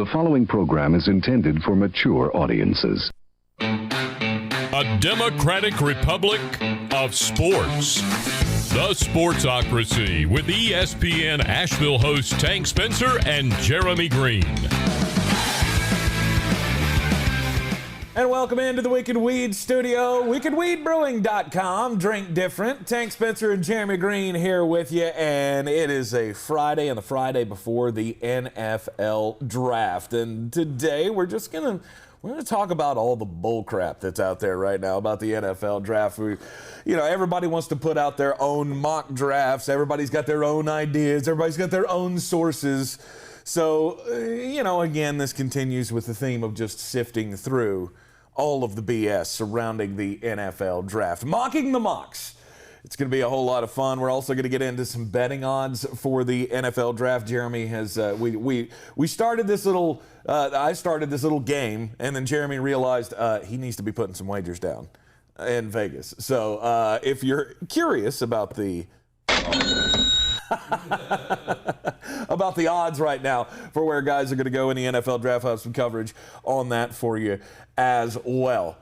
The following program is intended for mature audiences. A democratic republic of sports. The Sportsocracy with ESPN Asheville hosts Tank Spencer and Jeremy Greene. And welcome into the Wicked Weed studio, wickedweedbrewing.com. Drink different. Tank Spencer and Jeremy Greene here with you, and it is a Friday and the Friday before the NFL draft. And today we're going to talk about all the bull crap that's out there right now about the NFL draft. Everybody wants to put out their own mock drafts. Everybody's got their own ideas. Everybody's got their own sources. So, again, this continues with the theme of just sifting through all of the BS surrounding the NFL draft. Mocking the mocks. It's going to be a whole lot of fun. We're also going to get into some betting odds for the NFL draft. Jeremy has, we started this little, I started this little game, and then Jeremy realized he needs to be putting some wagers down in Vegas. So if you're curious about the about the odds right now for where guys are going to go in the NFL draft, I'll have some coverage on that for you as well.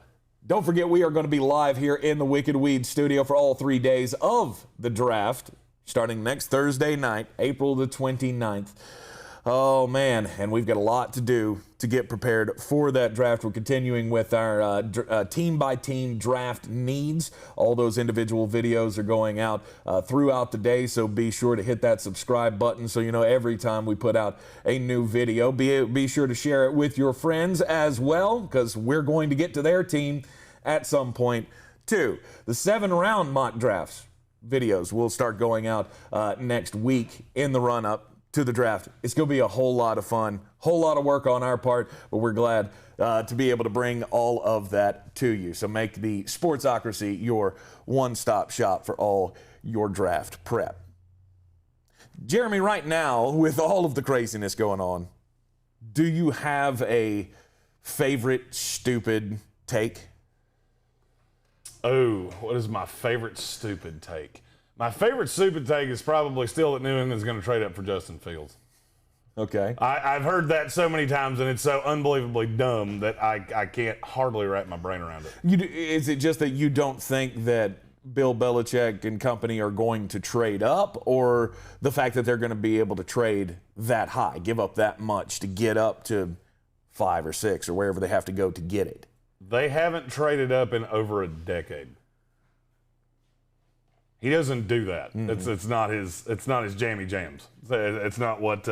Don't forget, we are going to be live here in the Wicked Weed studio for all 3 days of the draft, starting next Thursday night, April the 29th. Oh, man, and we've got a lot to do to get prepared for that draft. We're continuing with our team-by-team draft needs. All those individual videos are going out throughout the day, so be sure to hit that subscribe button so you know every time we put out a new video. Be sure to share it with your friends as well, because we're going to get to their team at some point, too. The 7-round mock drafts videos will start going out next week in the run-up to the draft. It's going to be a whole lot of fun, whole lot of work on our part, but we're glad to be able to bring all of that to you. So make the Sportsocracy your one-stop shop for all your draft prep. Jeremy, right now, with all of the craziness going on, do you have a favorite stupid take? Oh, what is my favorite stupid take? My favorite stupid take is probably still that New England's going to trade up for Justin Fields. Okay. I've heard that so many times, and it's so unbelievably dumb that I can't hardly wrap my brain around it. Is it just that you don't think that Bill Belichick and company are going to trade up, or the fact that they're going to be able to trade that high, give up that much to get up to 5 or 6 or wherever they have to go to get it? They haven't traded up in over a decade. He doesn't do that. Mm-hmm. It's not his jammy jams. It's not what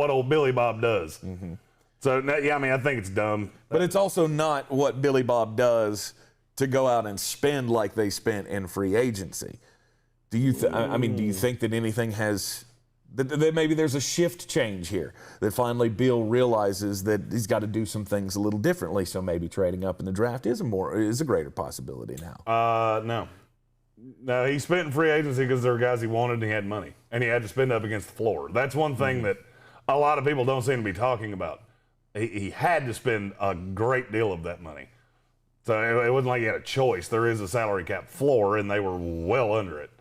old Billy Bob does. Mm-hmm. So yeah, I think it's dumb. But it's also not what Billy Bob does to go out and spend like they spent in free agency. Do you think that anything has that maybe there's a shift change here, that finally Bill realizes that he's got to do some things a little differently, so maybe trading up in the draft is a greater possibility now? No, he spent in free agency because there were guys he wanted and he had money. And he had to spend up against the floor. That's one thing that a lot of people don't seem to be talking about. He had to spend a great deal of that money. So it wasn't like he had a choice. There is a salary cap floor, and they were well under it.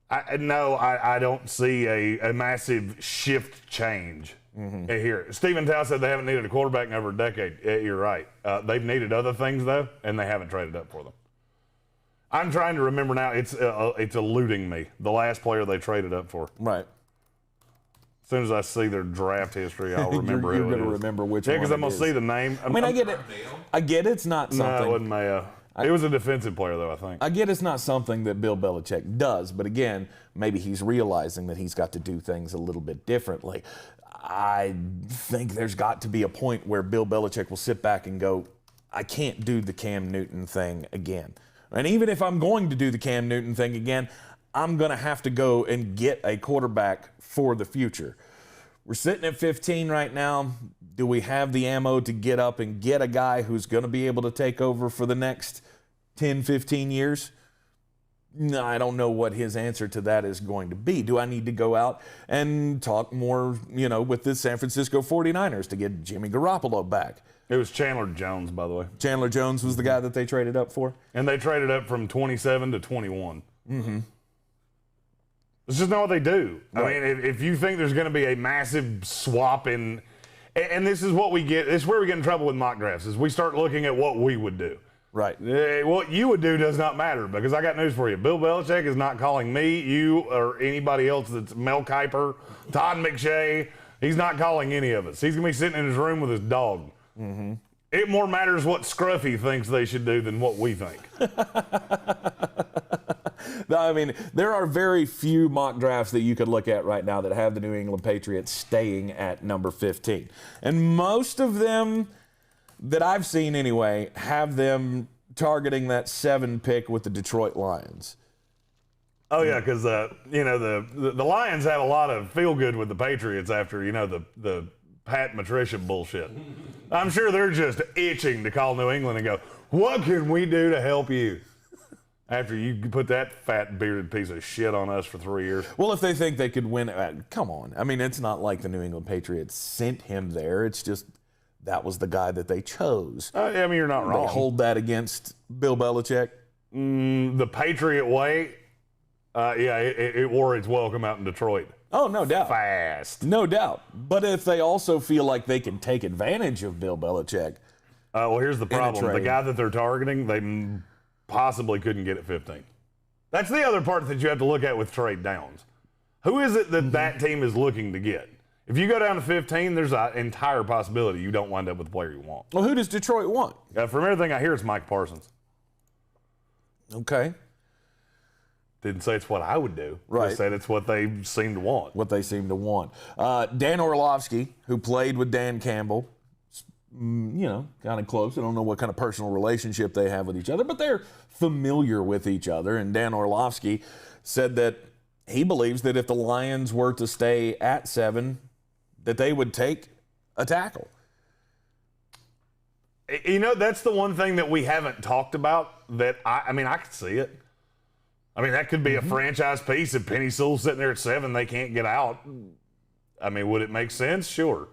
I don't see a massive shift change here. Stephen Tao said they haven't needed a quarterback in over a decade. Yeah, you're right. They've needed other things, though, and they haven't traded up for them. I'm trying to remember now. It's eluding me. The last player they traded up for. Right. As soon as I see their draft history, I'll remember you're who going to remember which one. Yeah, because I'm going to see the name. I get it. I get it's not something. No, it wasn't Mayo. It was a defensive player, though, I think. I get it's not something that Bill Belichick does, but again, maybe he's realizing that he's got to do things a little bit differently. I think there's got to be a point where Bill Belichick will sit back and go, I can't do the Cam Newton thing again. And even if I'm going to do the Cam Newton thing again, I'm going to have to go and get a quarterback for the future. We're sitting at 15 right now. Do we have the ammo to get up and get a guy who's going to be able to take over for the next 10, 15 years? No, I don't know what his answer to that is going to be. Do I need to go out and talk more, with the San Francisco 49ers to get Jimmy Garoppolo back? It was Chandler Jones, by the way. Chandler Jones was the guy that they traded up for? And they traded up from 27 to 21. Mm-hmm. It's just not what they do. Right. I mean, if you think there's going to be a massive swap in And this is what we get. This is where we get in trouble with mock drafts, is we start looking at what we would do. Right. What you would do does not matter, because I got news for you. Bill Belichick is not calling me, you, or anybody else that's Mel Kiper, Todd McShay. He's not calling any of us. He's going to be sitting in his room with his dog. Mm-hmm. It more matters what Scruffy thinks they should do than what we think. I mean, there are very few mock drafts that you could look at right now that have the New England Patriots staying at number 15. And most of them that I've seen anyway have them targeting that 7 pick with the Detroit Lions. Oh, yeah, because, you know, the Lions have a lot of feel-good with the Patriots after, you know, the Pat Matricia bullshit. I'm sure they're just itching to call New England and go, what can we do to help you? After you put that fat, bearded piece of shit on us for 3 years. Well, if they think they could win, come on. I mean, it's not like the New England Patriots sent him there. It's just that was the guy that they chose. I mean, you're not wrong. They hold that against Bill Belichick? The Patriot way, it wore its welcome out in Detroit. Oh, no doubt. Fast. No doubt. But if they also feel like they can take advantage of Bill Belichick. Well, here's the problem. The guy that they're targeting, they possibly couldn't get at 15. That's the other part that you have to look at with trade downs. Who is it that team is looking to get? If you go down to 15, there's an entire possibility you don't wind up with the player you want. Well, who does Detroit want? From everything I hear, it's Mike Parsons. Okay. Didn't say it's what I would do. Right. Just said it's what they seem to want. What they seem to want. Dan Orlovsky, who played with Dan Campbell, you know, kind of close. I don't know what kind of personal relationship they have with each other, but they're familiar with each other. And Dan Orlovsky said that he believes that if the Lions were to stay at 7, that they would take a tackle. You know, that's the one thing that we haven't talked about that I mean, I could see it. I mean, that could be a franchise piece. If Penny Sewell's sitting there at 7, they can't get out. I mean, would it make sense? Sure.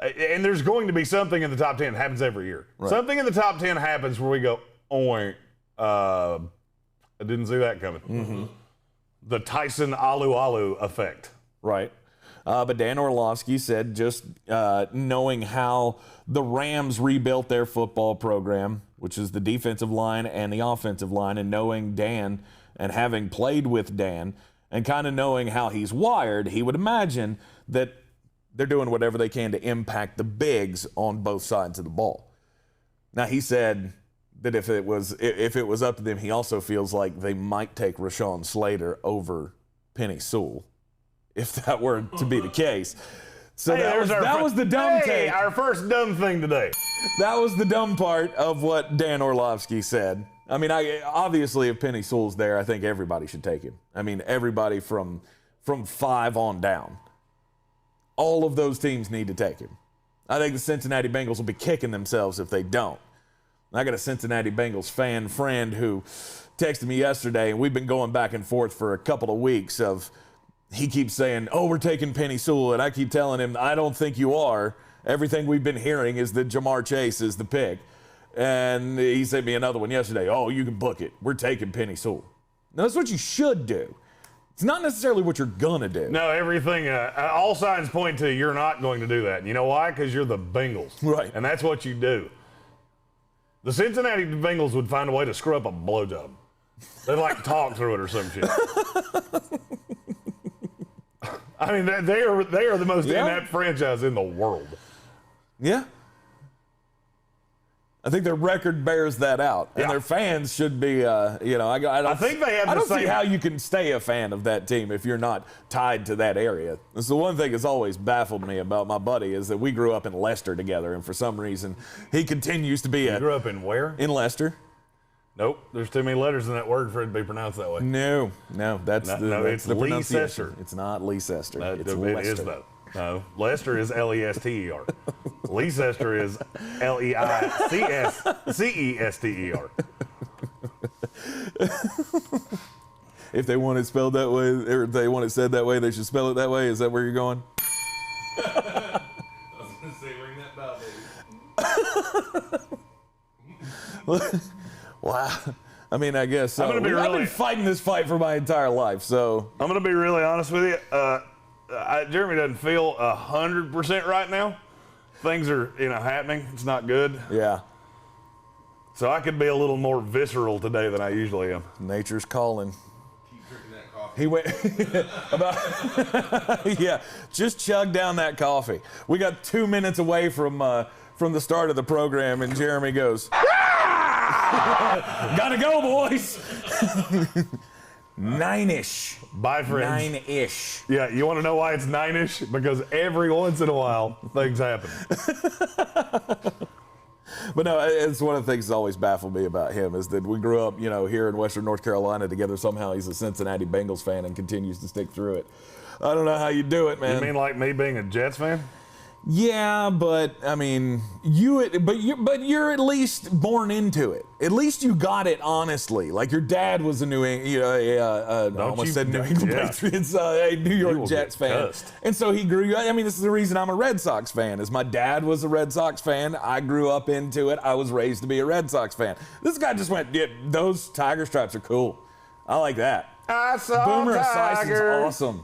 And there's going to be something in the top 10. It happens every year. Right. Something in the top 10 happens where we go, oh, wait, I didn't see that coming. Mm-hmm. The Tyson Alu effect. Right. But Dan Orlovsky said just knowing how the Rams rebuilt their football program, which is the defensive line and the offensive line, and knowing Dan and having played with Dan and kind of knowing how he's wired, he would imagine that they're doing whatever they can to impact the bigs on both sides of the ball. Now, he said that if it was up to them, he also feels like they might take Rashawn Slater over Penny Sewell, if that were to be the case. So hey, that was the dumb take. Our first dumb thing today. That was the dumb part of what Dan Orlovsky said. I mean, obviously, if Penny Sewell's there, I think everybody should take him. I mean, everybody from 5 on down. All of those teams need to take him. I think the Cincinnati Bengals will be kicking themselves if they don't. I got a Cincinnati Bengals fan friend who texted me yesterday, and we've been going back and forth for a couple of weeks of he keeps saying, oh, we're taking Penny Sewell, and I keep telling him, I don't think you are. Everything we've been hearing is that Jamar Chase is the pick. And he sent me another one yesterday. Oh, you can book it. We're taking Penny Sewell. Now, that's what you should do. It's not necessarily what you're going to do. No, everything, all signs point to you're not going to do that. And you know why? Because you're the Bengals. Right. And that's what you do. The Cincinnati Bengals would find a way to screw up a blowjob. They'd like talk through it or some shit. I mean, they are the most inept franchise in the world. Yeah. I think their record bears that out, and their fans should be. I think they have. I don't see how you can stay a fan of that team if you're not tied to that area. That's the one thing that's always baffled me about my buddy is that we grew up in Leicester together, and for some reason, he continues to be. You grew up in where? In Leicester. Nope, there's too many letters in that word for it to be pronounced that way. No, that's the Leicester. It's not Leicester. It's Leicester. Leicester. It is though. No, Leicester is L-E-S-T-E-R. Leicester is L-E-I-C-E-S-T-E-R. If they want it spelled that way, or if they want it said that way, they should spell it that way. Is that where you're going? I was going to say, ring that bell, baby. Wow. I mean, I guess I've been fighting this fight for my entire life, so I'm going to be really honest with you. Jeremy doesn't feel 100% right now. Things are, happening. It's not good. Yeah. So I could be a little more visceral today than I usually am. Nature's calling. Keep drinking that coffee. He went yeah, just chug down that coffee. We got 2 minutes away from the start of the program, and Jeremy goes, gotta go, boys. 9-ish. Bye, friends. 9-ish. Yeah, you want to know why it's 9-ish? Because every once in a while, things happen. But no, it's one of the things that's always baffled me about him is that we grew up, here in Western North Carolina together. Somehow he's a Cincinnati Bengals fan and continues to stick through it. I don't know how you do it, man. You mean like me being a Jets fan? Yeah, but I mean, you're at least born into it. At least you got it honestly. Like your dad was a New England, Patriots, a New York Jets fan, and so he grew. I mean, this is the reason I'm a Red Sox fan. Is my dad was a Red Sox fan. I grew up into it. I was raised to be a Red Sox fan. This guy just went, yeah, those tiger stripes are cool. I like that. I saw Boomer Tiger. Esiason's awesome.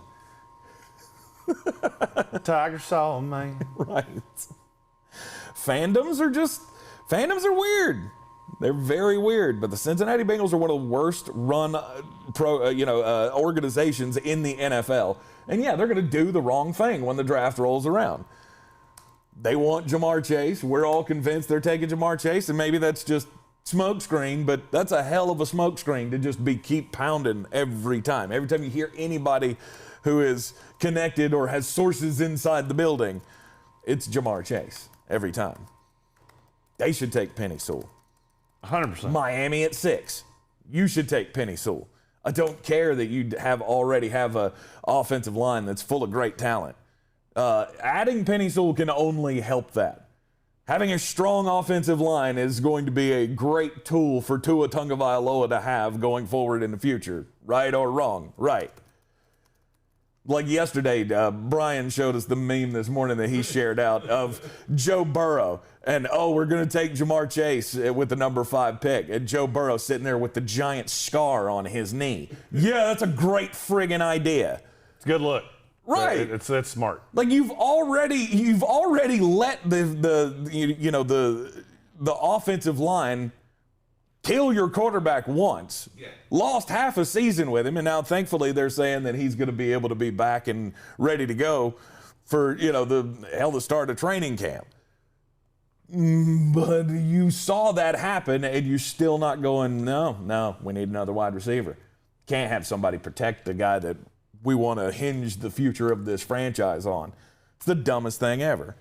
Tiger saw him, man. Right. Fandoms are weird. They're very weird. But the Cincinnati Bengals are one of the worst run organizations in the NFL. And yeah, they're going to do the wrong thing when the draft rolls around. They want Jamar Chase. We're all convinced they're taking Jamar Chase, and maybe that's just smokescreen, but that's a hell of a smokescreen to just keep pounding every time. Every time you hear anybody who is connected or has sources inside the building, it's Jamar Chase every time. They should take Penny Sewell. 100%. Miami at 6. You should take Penny Sewell. I don't care that you already have a offensive line that's full of great talent. Adding Penny Sewell can only help that. Having a strong offensive line is going to be a great tool for Tua Tagovailoa to have going forward in the future. Right or wrong? Right. Like yesterday, Brian showed us the meme this morning that he shared out of Joe Burrow. And, we're going to take Jamar Chase with the number 5 pick. And Joe Burrow sitting there with the giant scar on his knee. Yeah, that's a great friggin' idea. It's a good look. Right. That's smart. Like you've already let the offensive line kill your quarterback once. Yeah. Lost half a season with him, and now thankfully they're saying that he's going to be able to be back and ready to go for the start of training camp. But you saw that happen, and you're still not going, no, we need another wide receiver. Can't have somebody protect the guy that we want to hinge the future of this franchise on. It's the dumbest thing ever.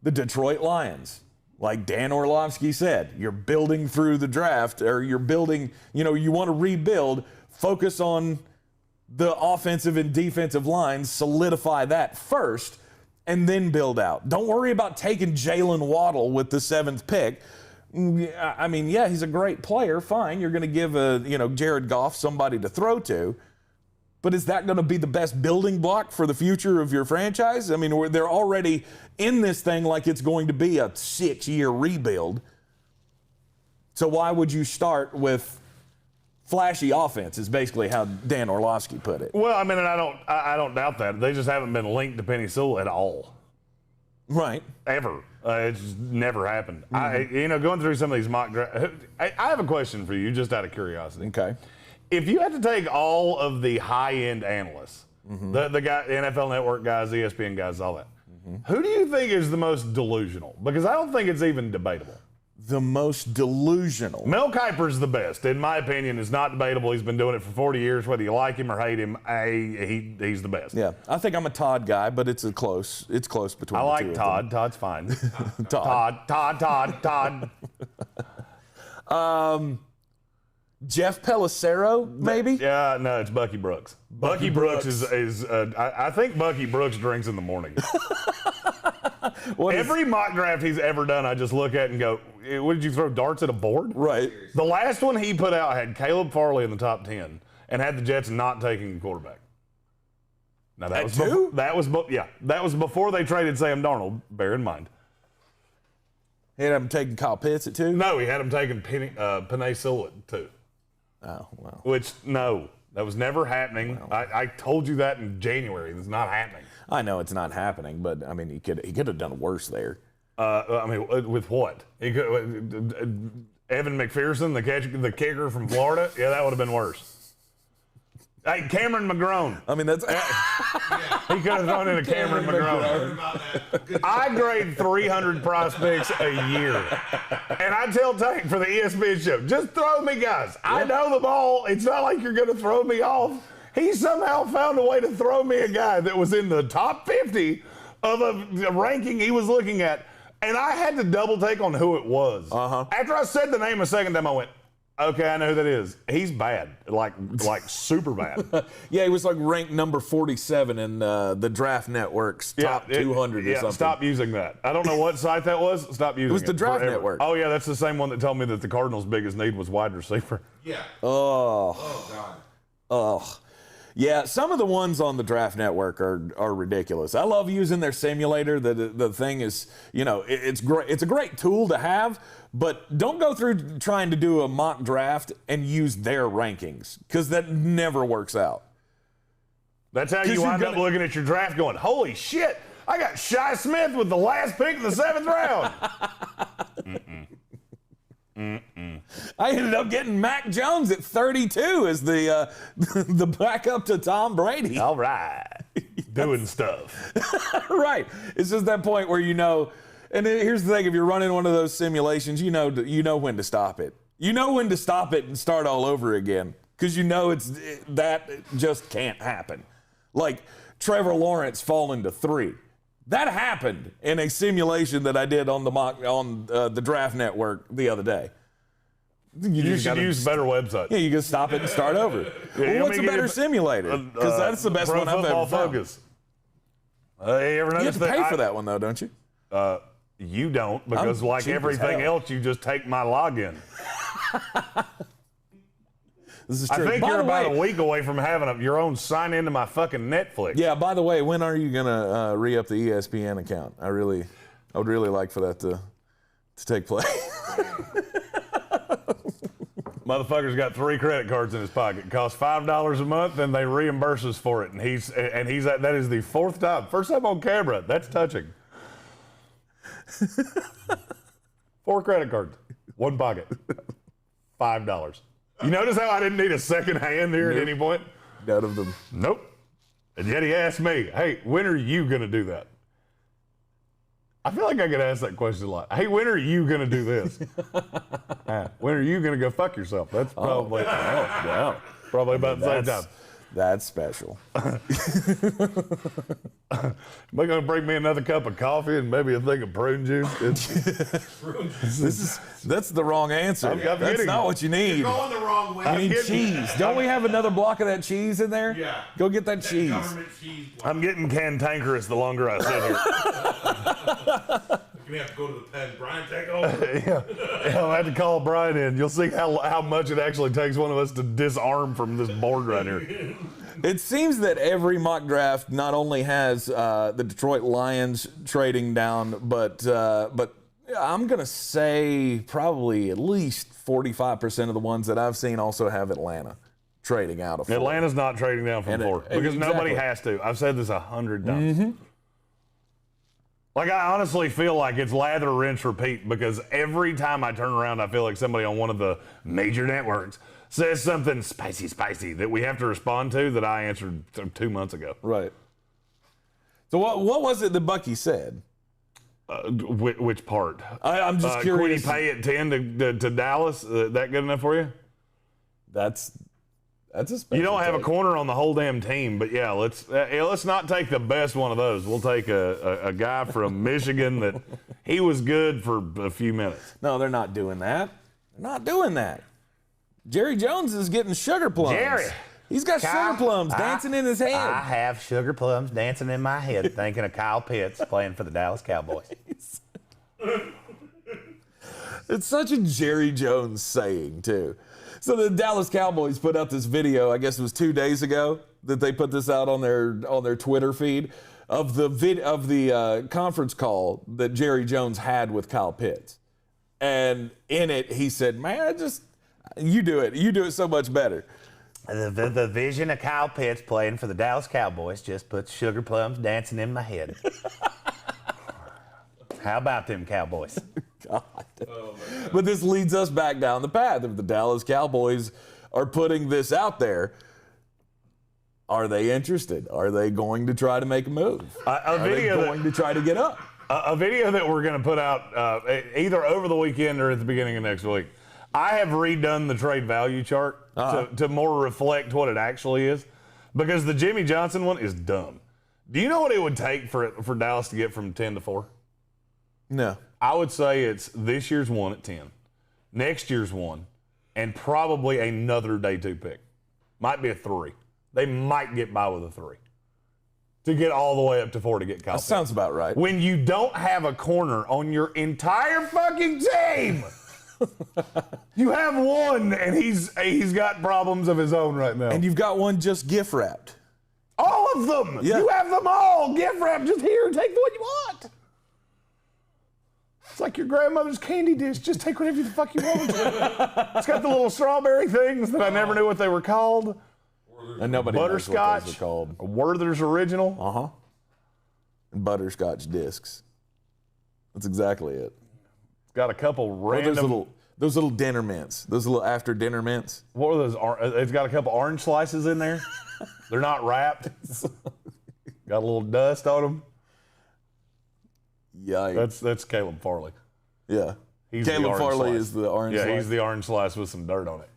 The Detroit Lions, like Dan Orlovsky said, you're building through the draft, or you're building, you want to rebuild, focus on the offensive and defensive lines, solidify that first, and then build out. Don't worry about taking Jalen Waddle with the 7th pick. I mean, yeah, he's a great player, fine. You're going to give Jared Goff somebody to throw to. But is that going to be the best building block for the future of your franchise? I mean, they're already in this thing like it's going to be a 6-year rebuild. So why would you start with flashy offense is basically how Dan Orlovsky put it. Well, I mean, and I don't doubt that. They just haven't been linked to Penny Sewell at all. Right. Ever. It's never happened. Mm-hmm. Going through some of these mock drafts, I have a question for you just out of curiosity. Okay. If you had to take all of the high-end analysts, the NFL Network guys, ESPN guys, all that, who do you think is the most delusional? Because I don't think it's even debatable. The most delusional? Mel Kiper's the best. In my opinion, it's not debatable. He's been doing it for 40 years. Whether you like him or hate him, he's the best. Yeah. I think I'm a Todd guy, but it's close between I the like two Todd. of them. Todd's fine. Todd. Jeff Pelissero, maybe? Yeah, no, it's Bucky Brooks. Bucky Brooks is I think Bucky Brooks drinks in the morning. Every mock draft he's ever done, I just look at and go, what did you throw darts at a board? Right. The last one he put out had Caleb Farley in the top 10 and had the Jets not taking the quarterback. Now that was before they traded Sam Darnold, bear in mind. He had him taking Kyle Pitts at 2? No, he had him taking Penei Sewell at 2. Oh, wow. Which, no. That was never happening. I told you that in January. It's not happening. I know it's not happening, but I mean, he could have done worse there. I mean, with what? He could, Evan McPherson, the kicker from Florida. Yeah, that would have been worse. Hey, Cameron McGrone. I mean, that's he could have thrown in a Cameron McGrone. I grade 300 prospects a year, and I tell Tank for the ESPN show, just throw me guys. I know the ball. It's not like you're going to throw me off. He somehow found a way to throw me a guy that was in the top 50 of a ranking he was looking at, and I had to double take on who it was. After I said the name a second time, I went, okay, I know who that is. He's bad, like super bad. Yeah, he was like ranked number 47 in the Draft Network's top 200 or something. Stop using that. I don't know what site that was. Stop using it. It was the Draft Network. Oh, yeah, that's the same one that told me that the Cardinals' biggest need was wide receiver. Yeah. Oh, God. Oh. Yeah, some of the ones on the Draft Network are ridiculous. I love using their simulator. The thing is, it's great. It's a great tool to have, but don't go through trying to do a mock draft and use their rankings, because that never works out. That's how you wind up looking at your draft going, holy shit, I got Shi Smith with the last pick in the 7th round. I ended up getting Mac Jones at 32 as the backup to Tom Brady. All right. Doing stuff. Right. It's just that point where and here's the thing, if you're running one of those simulations, you know when to stop it. You know when to stop it and start all over again, because that just can't happen. Like Trevor Lawrence falling to 3. That happened in a simulation that I did on the Draft Network the other day. You should use a better website. Yeah, you can stop it and start over. Well, what's a better simulator? Because that's the best one I've ever found. Focus. You have to pay for that one, though, don't you? You don't, because like everything else, you just take my login. This is true. I think you're about a week away from having your own sign into my fucking Netflix. Yeah, by the way, when are you going to re-up the ESPN account? I would really like for that to take place. Motherfucker's got 3 credit cards in his pocket. It costs $5 a month, and they reimburse us for it. And that is the 4th time. First time on camera. That's touching. 4 credit cards, 1 pocket, $5. You notice how I didn't need a second hand here at any point? None of them. Nope. And yet he asked me, hey, when are you going to do that? I feel like I get asked that question a lot. Hey, when are you going to do this? When are you going to go fuck yourself? That's probably probably about the same time. That's special. Am I going to bring me another cup of coffee and maybe a thing of prune juice? That's the wrong answer. That's not what you need. You're going the wrong way. You need cheese. Don't we have another block of that cheese in there? Yeah. Go get that cheese. Government cheese block. I'm getting cantankerous the longer I sit here. You have to go to the pen. Brian, take over. Yeah, I'll have to call Brian in. You'll see how much it actually takes one of us to disarm from this board right here. It seems that every mock draft not only has the Detroit Lions trading down, but I'm going to say probably at least 45% of the ones that I've seen also have Atlanta trading out of 4. Atlanta's not trading down from 4 because nobody has to. I've said this 100 times. Mm-hmm. Like, I honestly feel like it's lather, rinse, repeat, because every time I turn around, I feel like somebody on one of the major networks says something spicy that we have to respond to that I answered 2 months ago. Right. So what was it that Bucky said? Which part? I'm just curious. Quiddy pay at 10 to Dallas? That good enough for you? That's a special You don't have take. a corner on the whole damn team, but yeah, let's not take the best one of those. We'll take a guy from Michigan that he was good for a few minutes. No, they're not doing that. They're not doing that. Jerry Jones is getting sugar plums. Jerry. He's got sugar plums dancing in his head. I have sugar plums dancing in my head thinking of Kyle Pitts playing for the Dallas Cowboys. It's such a Jerry Jones saying, too. So the Dallas Cowboys put out this video, I guess it was 2 days ago, that they put this out on their Twitter feed of the conference call that Jerry Jones had with Kyle Pitts. And in it, he said, man, you do it so much better. The vision of Kyle Pitts playing for the Dallas Cowboys just puts sugar plums dancing in my head. How about them Cowboys? God. But this leads us back down the path. If the Dallas Cowboys are putting this out there, are they interested? Are they going to try to make a move? Are they going to try to get up? A video that we're going to put out either over the weekend or at the beginning of next week. I have redone the trade value chart to more reflect what it actually is, because the Jimmy Johnson one is dumb. Do you know what it would take for Dallas to get from 10 to 4? No. I would say it's this year's one at 10, next year's one, and probably another day 2 pick. Might be a 3. They might get by with a 3 to get all the way up to 4 to get Kyle Pitts. Sounds about right. When you don't have a corner on your entire fucking team, you have one, and he's got problems of his own right now. And you've got one just gift wrapped. All of them. Yeah. You have them all. Gift wrap. Just here, take what you want. It's like your grandmother's candy dish. Just take whatever the fuck you want. It's got the little strawberry things that I never knew what they were called. And nobody knows what those are called. A Werther's Original. Uh-huh. And butterscotch discs. That's exactly it. It's got a couple random... Those little dinner mints. Those little after dinner mints. What are those? It's got a couple orange slices in there. They're not wrapped. Got a little dust on them. Yikes. That's Caleb Farley. Yeah. He's Caleb Farley slice. is the orange slice. Yeah, he's the orange slice with some dirt on it.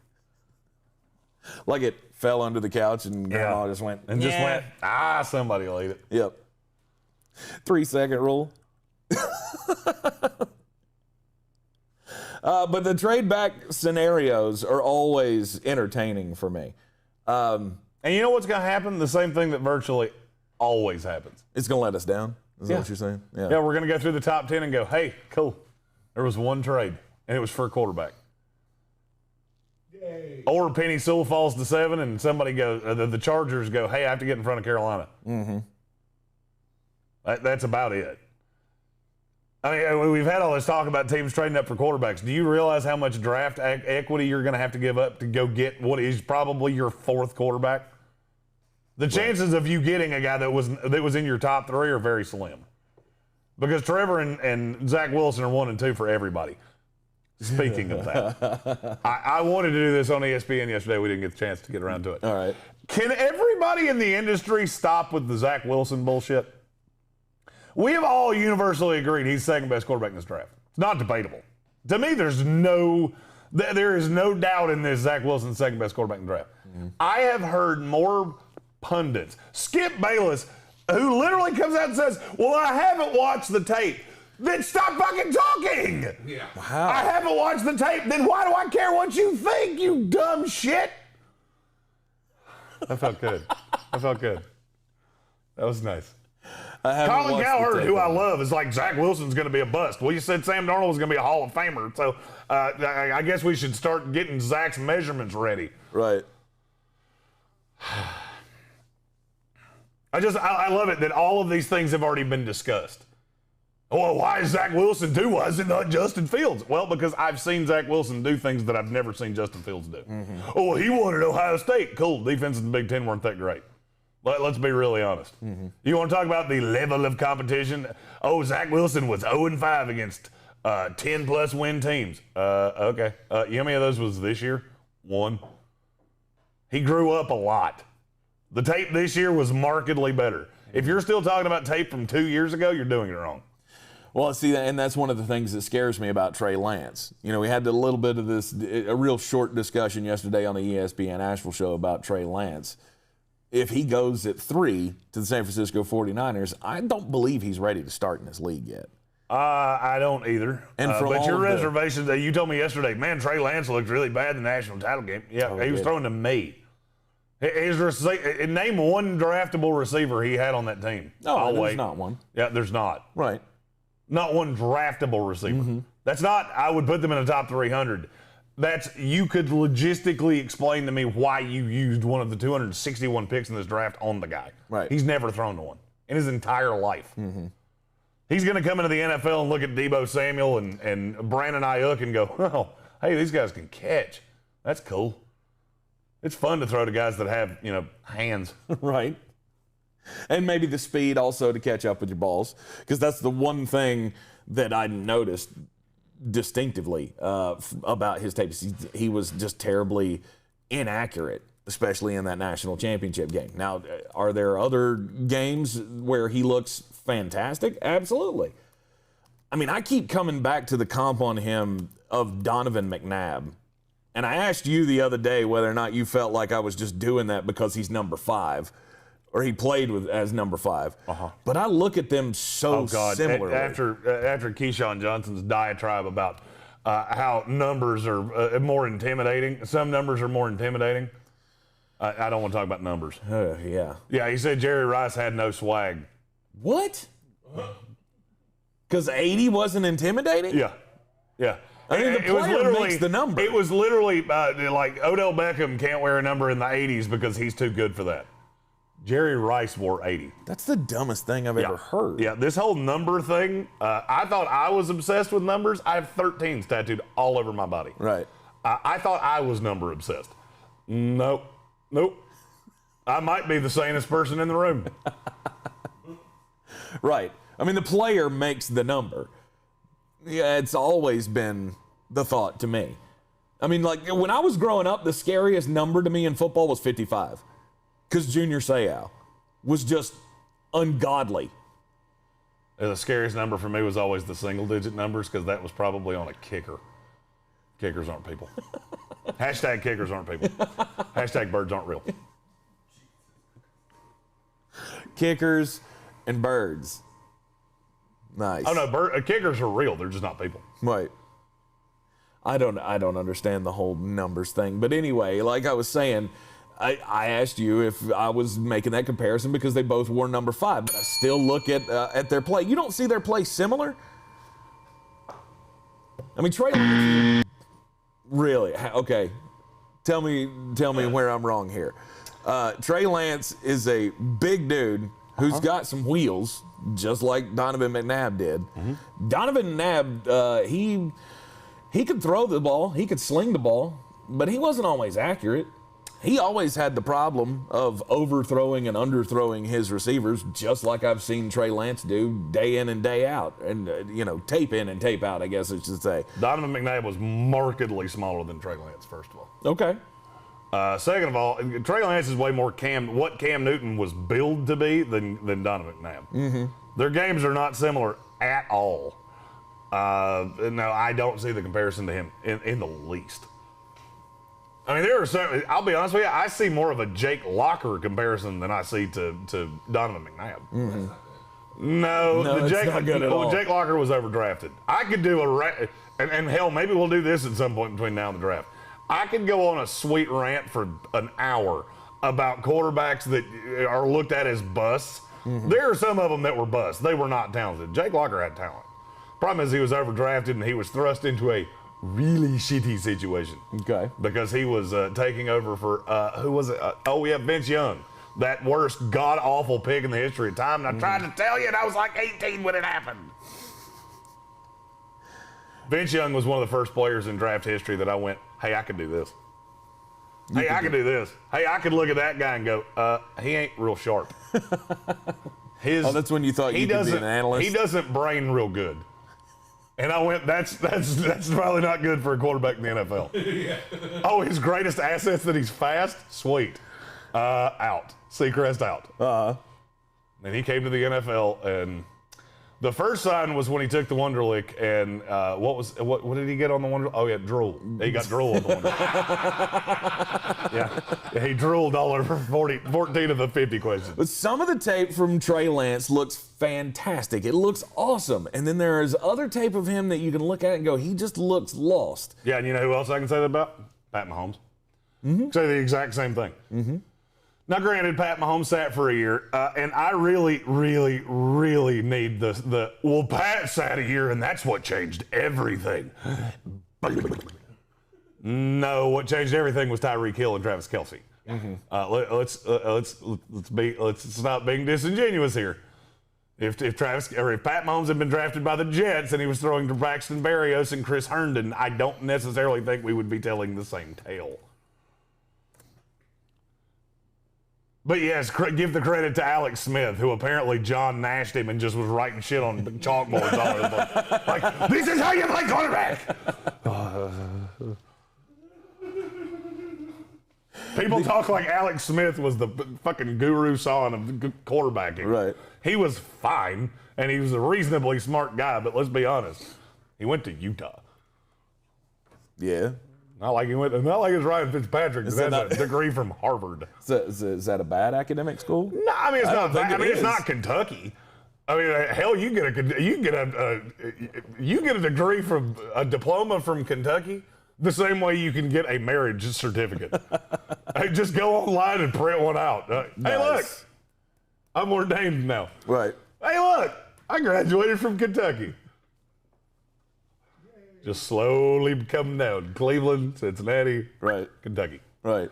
Like it fell under the couch and Grandma just went, somebody will eat it. Yep. 3-second rule. But the trade back scenarios are always entertaining for me. And you know what's going to happen? The same thing that virtually always happens. It's going to let us down? Is that what you're saying? Yeah, we're going to go through the top 10 and go, hey, cool. There was one trade, and it was for a quarterback. Yay. Or Penny Sewell falls to 7, and somebody goes, the Chargers go, hey, I have to get in front of Carolina. Mm-hmm. That's about it. I mean, we've had all this talk about teams trading up for quarterbacks. Do you realize how much draft equity you're going to have to give up to go get what is probably your 4th quarterback? The chances of you getting a guy that was in your top 3 are very slim. Because Trevor and Zach Wilson are 1 and 2 for everybody. Speaking of that, I wanted to do this on ESPN yesterday. We didn't get the chance to get around to it. All right. Can everybody in the industry stop with the Zach Wilson bullshit? We have all universally agreed he's the 2nd best quarterback in this draft. It's not debatable. To me, there is no doubt in this Zach Wilson's 2nd best quarterback in the draft. Mm-hmm. I have heard more pundits, Skip Bayless, who literally comes out and says, well, I haven't watched the tape. Then stop fucking talking. Yeah. Wow. I haven't watched the tape. Then why do I care what you think, you dumb shit? That felt good. That was nice. Colin Cowherd, who I love, is like, Zach Wilson's going to be a bust. Well, you said Sam Darnold was going to be a Hall of Famer, so I guess we should start getting Zach's measurements ready. Right. I love it that all of these things have already been discussed. Well, why is Zach Wilson do? Why is it not Justin Fields? Well, because I've seen Zach Wilson do things that I've never seen Justin Fields do. Mm-hmm. Oh, well, he wanted Ohio State. Cool. Defense in the Big Ten weren't that great. Let's be really honest. Mm-hmm. You want to talk about the level of competition? Oh, Zach Wilson was 0-5 against 10-plus win teams. Okay. You know how many of those was this year? 1. He grew up a lot. The tape this year was markedly better. If you're still talking about tape from 2 years ago, you're doing it wrong. Well, see, and that's one of the things that scares me about Trey Lance. You know, we had a little bit of a real short discussion yesterday on the ESPN Asheville show about Trey Lance. If he goes at 3 to the San Francisco 49ers, I don't believe he's ready to start in this league yet. I don't either. And but your reservations, you told me yesterday, man, Trey Lance looked really bad in the national title game. Yeah, he was throwing to me. Name one draftable receiver he had on that team. No, there's not one. Yeah, there's not. Right. Not one draftable receiver. Mm-hmm. That's not, I would put them in the top 300. You could logistically explain to me why you used one of the 261 picks in this draft on the guy. Right. He's never thrown to one in his entire life. Mm-hmm. He's going to come into the NFL and look at Deebo Samuel and Brandon Ayuk and go, oh, hey, these guys can catch. That's cool. It's fun to throw to guys that have, hands. Right. And maybe the speed also to catch up with your balls, because that's the one thing that I noticed distinctively about his tapes. He was just terribly inaccurate, especially in that national championship game. Now, are there other games where he looks fantastic? Absolutely. I mean, I keep coming back to the comp on him of Donovan McNabb. And I asked you the other day whether or not you felt like I was just doing that because he's number 5, or he played as number 5. But I look at them so similarly. After Keyshawn Johnson's diatribe about how numbers are more intimidating, some numbers are more intimidating. I don't want to talk about numbers. Yeah. Yeah, he said Jerry Rice had no swag. What? Because 80 wasn't intimidating? Yeah. I mean, the player makes the number. It was literally like Odell Beckham can't wear a number in the 80s because he's too good for that. Jerry Rice wore 80. That's the dumbest thing I've ever heard. Yeah, this whole number thing, I thought I was obsessed with numbers. I have 13s tattooed all over my body. Right. I thought I was number obsessed. Nope. I might be the sanest person in the room. Right. I mean, the player makes the number. Yeah, it's always been the thought to me. I mean, like, when I was growing up, the scariest number to me in football was 55. Because Junior Seau was just ungodly. The scariest number for me was always the single-digit numbers, because that was probably on a kicker. Kickers aren't people. Hashtag kickers aren't people. Hashtag birds aren't real. Kickers and birds. Nice. Oh, no, kickers are real. They're just not people. Right. I don't understand the whole numbers thing. But anyway, like I was saying, I asked you if I was making that comparison because they both wore number 5, but I still look at their play. You don't see their play similar? I mean, Trey Lance, really? Okay. Tell me where I'm wrong here. Trey Lance is a big dude who's got some wheels, just like Donovan McNabb did. Mm-hmm. Donovan McNabb, he could throw the ball, he could sling the ball, but he wasn't always accurate. He always had the problem of overthrowing and underthrowing his receivers, just like I've seen Trey Lance do day in and day out. And, tape in and tape out, I guess I should say. Donovan McNabb was markedly smaller than Trey Lance, first of all. Okay. Second of all, Trey Lance is way more what Cam Newton was billed to be than Donovan McNabb. Mm-hmm. Their games are not similar at all. No, I don't see the comparison to him in the least. I mean, there are certainly, I'll be honest with you, I see more of a Jake Locker comparison than I see to Donovan McNabb. Mm-hmm. No, it's not good at all. Jake Locker was overdrafted. I could do and hell, maybe we'll do this at some point between now and the draft. I could go on a sweet rant for an hour about quarterbacks that are looked at as busts. Mm-hmm. There are some of them that were busts. They were not talented. Jake Locker had talent. Problem is he was overdrafted and he was thrust into a really shitty situation. Okay. Because he was taking over for, who was it? Vince Young. That worst, god-awful pick in the history of time. And I tried to tell you, and I was like 18 when it happened. Vince Young was one of the first players in draft history that I went, hey, I could do this. Hey, I could do this. Hey, I could look at that guy and go, he ain't real sharp. That's when you thought you could be an analyst? He doesn't brain real good. And I went, that's probably not good for a quarterback in the NFL. Yeah. Oh, his greatest asset's that he's fast? Sweet. Out. Seacrest out. And he came to the NFL, and the first sign was when he took the Wonderlic, and what did he get on the Wonderlic? Oh, yeah, drool. He got drool on the Wonderlic. Yeah, he drooled all over 14 of the 50 questions. But some of the tape from Trey Lance looks fantastic. It looks awesome. And then there is other tape of him that you can look at and go, he just looks lost. Yeah, and you know who else I can say that about? Pat Mahomes. Mm-hmm. Say the exact same thing. Mm-hmm. Now, granted, Pat Mahomes sat for a year, and I really, really, really need well, Pat sat a year, and that's what changed everything. No, what changed everything was Tyreek Hill and Travis Kelce. Mm-hmm. Let's stop being disingenuous here. If Pat Mahomes had been drafted by the Jets and he was throwing to Braxton Berrios and Chris Herndon, I don't necessarily think we would be telling the same tale. But yes, give the credit to Alex Smith, who apparently John Nashed him and just was writing shit on chalkboards all over the place. Like, this is how you play quarterback. People talk like Alex Smith was the fucking guru son of quarterbacking. Right. He was fine, and he was a reasonably smart guy, but let's be honest, he went to Utah. Yeah. Not like it's Ryan Fitzpatrick, who has a degree from Harvard. Is that a bad academic school? No, I mean it's not bad. I mean it's it's not Kentucky. I mean hell, you get a degree from a diploma from Kentucky the same way you can get a marriage certificate. Hey, just go online and print one out. Hey, look, I'm ordained now. Right. Hey, look, I graduated from Kentucky. Just slowly coming down. Cleveland, Cincinnati, right, Kentucky. Right.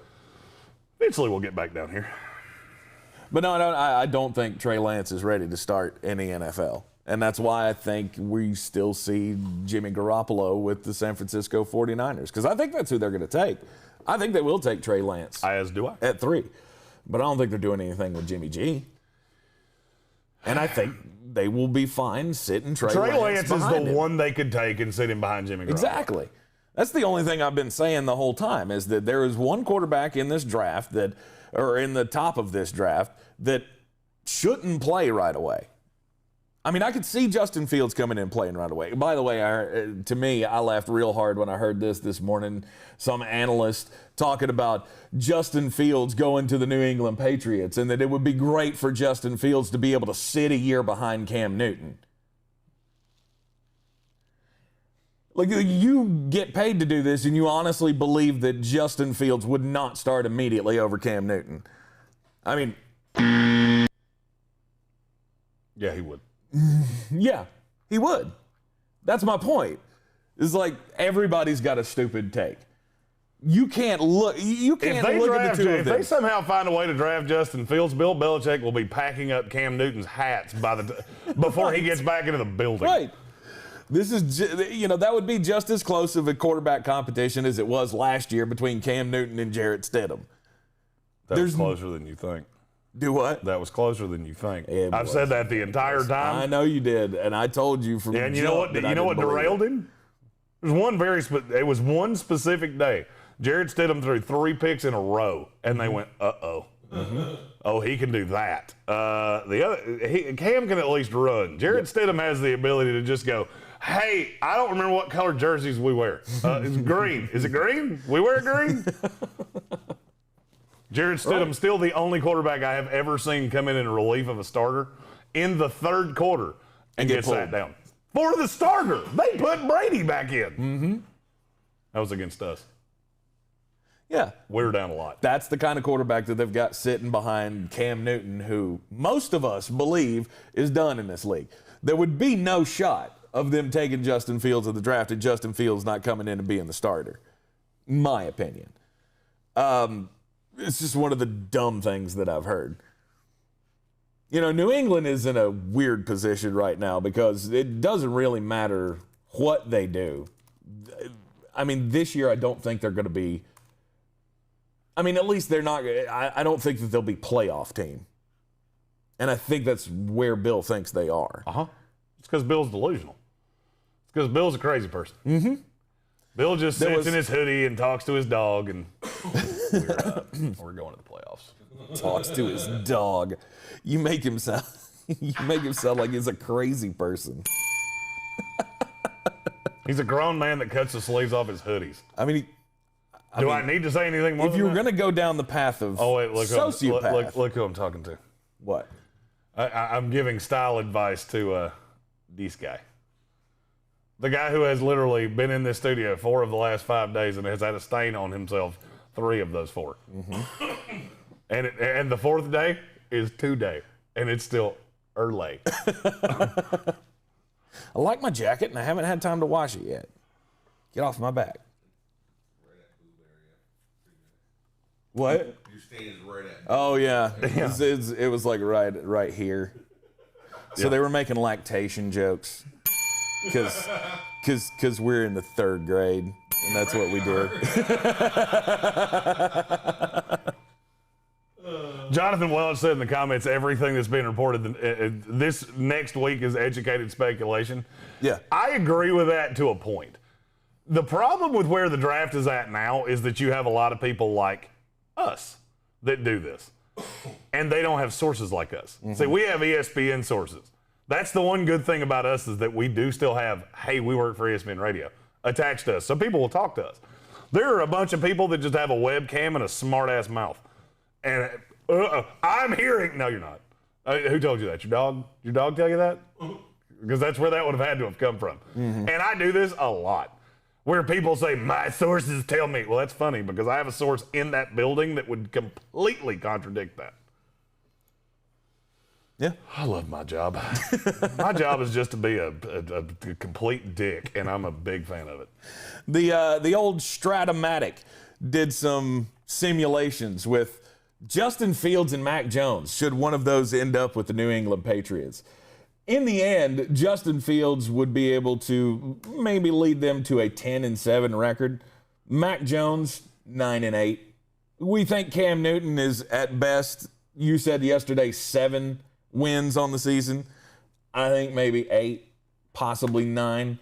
Eventually we'll get back down here. But no, I don't think Trey Lance is ready to start in the NFL. And that's why I think we still see Jimmy Garoppolo with the San Francisco 49ers. Because I think that's who they're going to take. I think they will take Trey Lance. As do I. At 3. But I don't think they're doing anything with Jimmy G. And I think they will be fine sitting Trey Lance is the him. one they could take and sit him behind Jimmy Garoppolo. Exactly. That's the only thing I've been saying the whole time is that there is one quarterback in this draft or in the top of this draft that shouldn't play right away. I mean, I could see Justin Fields coming in and playing right away. By the way, to me, I laughed real hard when I heard this morning. Some analyst talking about Justin Fields going to the New England Patriots and that it would be great for Justin Fields to be able to sit a year behind Cam Newton. Like, you get paid to do this, and you honestly believe that Justin Fields would not start immediately over Cam Newton. I mean, yeah, he would. Yeah, he would. That's my point. It's like everybody's got a stupid take. You can't look. You can't look at the two of them. If they somehow find a way to draft Justin Fields, Bill Belichick will be packing up Cam Newton's hats before he gets back into the building. Right. This is, that would be just as close of a quarterback competition as it was last year between Cam Newton and Jarrett Stidham. That was closer than you think. Do what? That was closer than you think. I've said that the entire time. I know you did, and I told you from. And you know what? You know what derailed him? It was one specific day. Jarrett Stidham threw 3 picks in a row, and they went, uh-oh. Mm-hmm. Oh, he can do that. Cam can at least run. Jarrett Stidham has the ability to just go, hey, I don't remember what color jerseys we wear. It's green. Is it green? We wear green? Jarrett Stidham, still the only quarterback I have ever seen come in relief of a starter in the third quarter and get sat down. For the starter. They put Brady back in. Mm-hmm. That was against us. Yeah. We're down a lot. That's the kind of quarterback that they've got sitting behind Cam Newton, who most of us believe is done in this league. There would be no shot of them taking Justin Fields at the draft and Justin Fields not coming in and being the starter, in my opinion. It's just one of the dumb things that I've heard. New England is in a weird position right now because it doesn't really matter what they do. I mean, this year I don't think they're going to be. I mean, at least they're not. I don't think that they'll be playoff team. And I think that's where Bill thinks they are. Uh-huh. It's because Bill's delusional. It's because Bill's a crazy person. Mm-hmm. Bill just sits in his hoodie and talks to his dog, and we're going to the playoffs. Talks to his dog. You make him sound like he's a crazy person. He's a grown man that cuts the sleeves off his hoodies. I mean, do I need to say anything more? If you're going to go down the path of sociopath, look who I'm talking to. What? I'm giving style advice to this guy. The guy who has literally been in this studio 4 of the last 5 days and has had a stain on himself 3 of those 4. Mm-hmm. And the 4th day is today, and it's still early. I like my jacket, and I haven't had time to wash it yet. Get off my back. What? Your stain is right at. Oh yeah, it was like right here. So they were making lactation jokes, because we're in the 3rd grade, and that's what we did. Jonathan Welch said in the comments, everything that's being reported this next week is educated speculation. Yeah. I agree with that to a point. The problem with where the draft is at now is that you have a lot of people like us that do this, and they don't have sources like us. See, we have ESPN sources. That's the one good thing about us is that we do still have, hey, we work for ESPN Radio attached to us, so people will talk to us. There are a bunch of people that just have a webcam and a smart-ass mouth. And I'm hearing, no, you're not. Who told you that? Your dog? Your dog tell you that? Because that's where that would have had to have come from. And I do this a lot. Where people say, my sources tell me. Well, that's funny because I have a source in that building that would completely contradict that. Yeah. I love my job. My job is just to be a complete dick, and I'm a big fan of it. The old Stratomatic did some simulations with Justin Fields and Mac Jones. Should one of those end up with the New England Patriots? In the end, Justin Fields would be able to maybe lead them to a 10-7 record. Mac Jones, 9-8. We think Cam Newton is at best, you said yesterday, 7 wins on the season. I think maybe 8, possibly 9.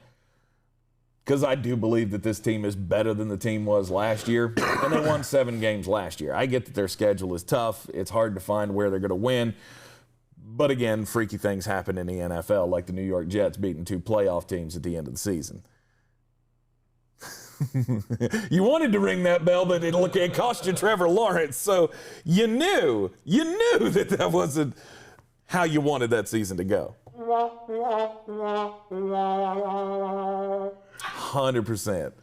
Because I do believe that this team is better than the team was last year. And they won 7 games last year. I get that their schedule is tough. It's hard to find where they're going to win. But again, freaky things happen in the NFL, like the New York Jets beating 2 playoff teams at the end of the season. You wanted to ring that bell, but it cost you Trevor Lawrence. So you knew that wasn't how you wanted that season to go. 100%.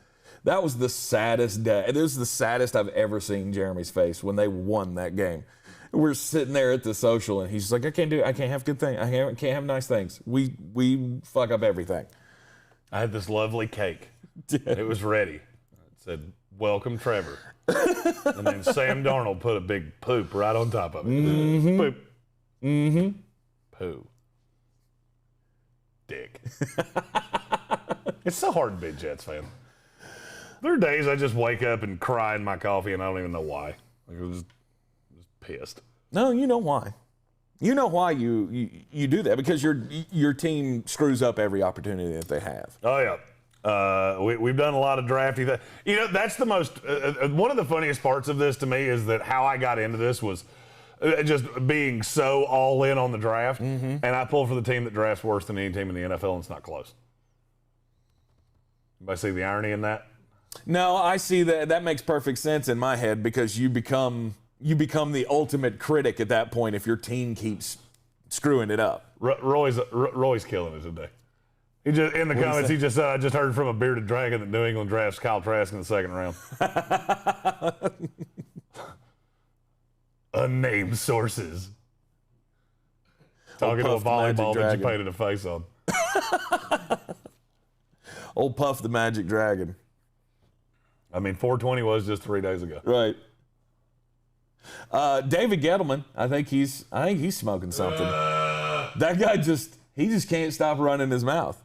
That was the saddest day. This was the saddest I've ever seen Jeremy's face when they won that game. We're sitting there at the social, and he's just like, I can't do it. I can't have good things. I can't have nice things. We fuck up everything. I had this lovely cake. It was ready. It said, welcome, Trevor. And then Sam Darnold put a big poop right on top of it. Poop. Poo. Dick. It's so hard to be a Jets fan. There are days I just wake up and cry in my coffee, and I don't even know why. Like, I was just pissed. No, you know why. You know why you do that, because your team screws up every opportunity that they have. Oh, yeah. We've done a lot of drafting. That's the most one of the funniest parts of this to me is that how I got into this was just being so all in on the draft, and I pull for the team that drafts worse than any team in the NFL, and it's not close. Anybody see the irony in that? No, I see that. That makes perfect sense in my head, because you become the ultimate critic at that point if your team keeps screwing it up. Roy's killing us today. He just in the comments he just said, I just heard from a bearded dragon that New England drafts Kyle Trask in the 2nd round. Unnamed sources. Talking to a volleyball that you painted a face on. Old Puff the Magic Dragon. I mean, 420 was just 3 days ago. Right. David Gettleman, I think he's smoking something. That guy just can't stop running his mouth.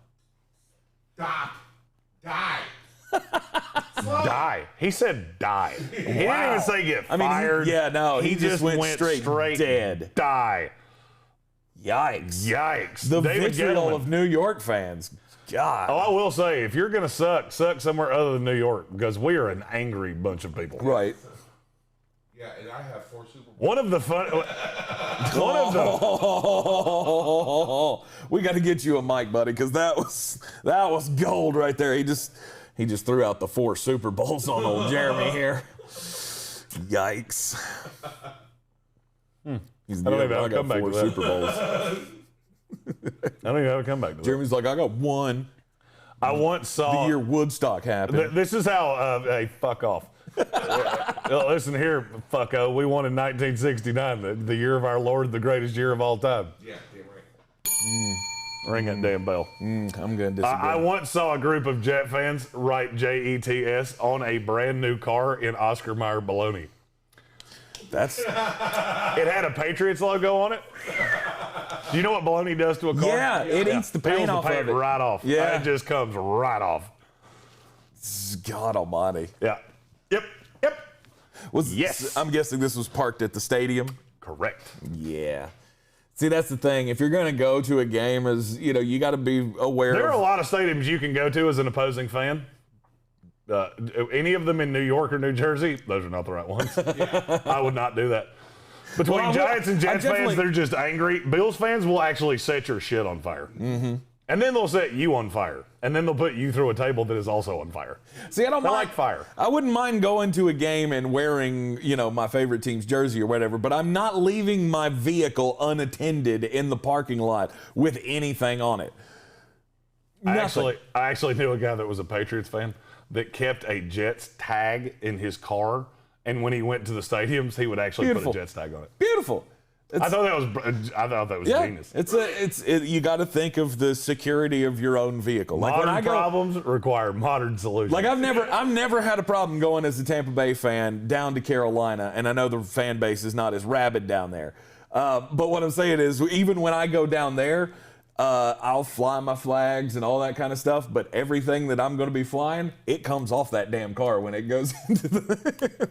Stop. Die. Die. He said die. He didn't even say get fired. He just went straight dead. Die. Yikes. The David vitriol Gettleman. of New York fans. God. Oh, I will say, if you're going to suck somewhere other than New York, because we are an angry bunch of people. Right. Yeah, and I have 4 Super Bowls. We got to get you a mic, buddy, because that was gold right there. He just threw out the 4 Super Bowls on old Jeremy here. Yikes. He's I don't even have a got comeback 4 to that. Super Bowls. I don't even have a comeback to that. Jeremy's like, I got 1. I once saw The year Woodstock happened. This is how. Hey, fuck off. Listen here, fucko. We won in 1969, the year of our Lord, the greatest year of all time. Yeah, damn right. Ring that damn bell. I'm going to disagree. I once saw a group of Jet fans write JETS on a brand new car in Oscar Mayer bologna. That's It had a Patriots logo on it. Do you know what bologna does to a car? Yeah, it eats the paint Peels off the paint of it. right off. Yeah. It just comes right off. God Almighty. Yeah. Yep. Yes. I'm guessing this was parked at the stadium. Correct. Yeah. See, that's the thing. If you're going to go to a game, you got to be aware. There are a lot of stadiums you can go to as an opposing fan. Any of them in New York or New Jersey, those are not the right ones. I would not do that. Between Giants and Jets fans, they're just angry. Bills fans will actually set your shit on fire. Mm-hmm. And then they'll set you on fire. And then they'll put you through a table that is also on fire. See, I like fire. I wouldn't mind going to a game and wearing, my favorite team's jersey or whatever, but I'm not leaving my vehicle unattended in the parking lot with anything on it. I actually knew a guy that was a Patriots fan that kept a Jets tag in his car, and when he went to the stadiums, he would actually put a Jets tag on it. Beautiful. I thought that was genius. You got to think of the security of your own vehicle. Modern problems require modern solutions. Like I've never had a problem going as a Tampa Bay fan down to Carolina, and I know the fan base is not as rabid down there. But what I'm saying is, even when I go down there, I'll fly my flags and all that kind of stuff. But everything that I'm going to be flying, it comes off that damn car when it goes into the.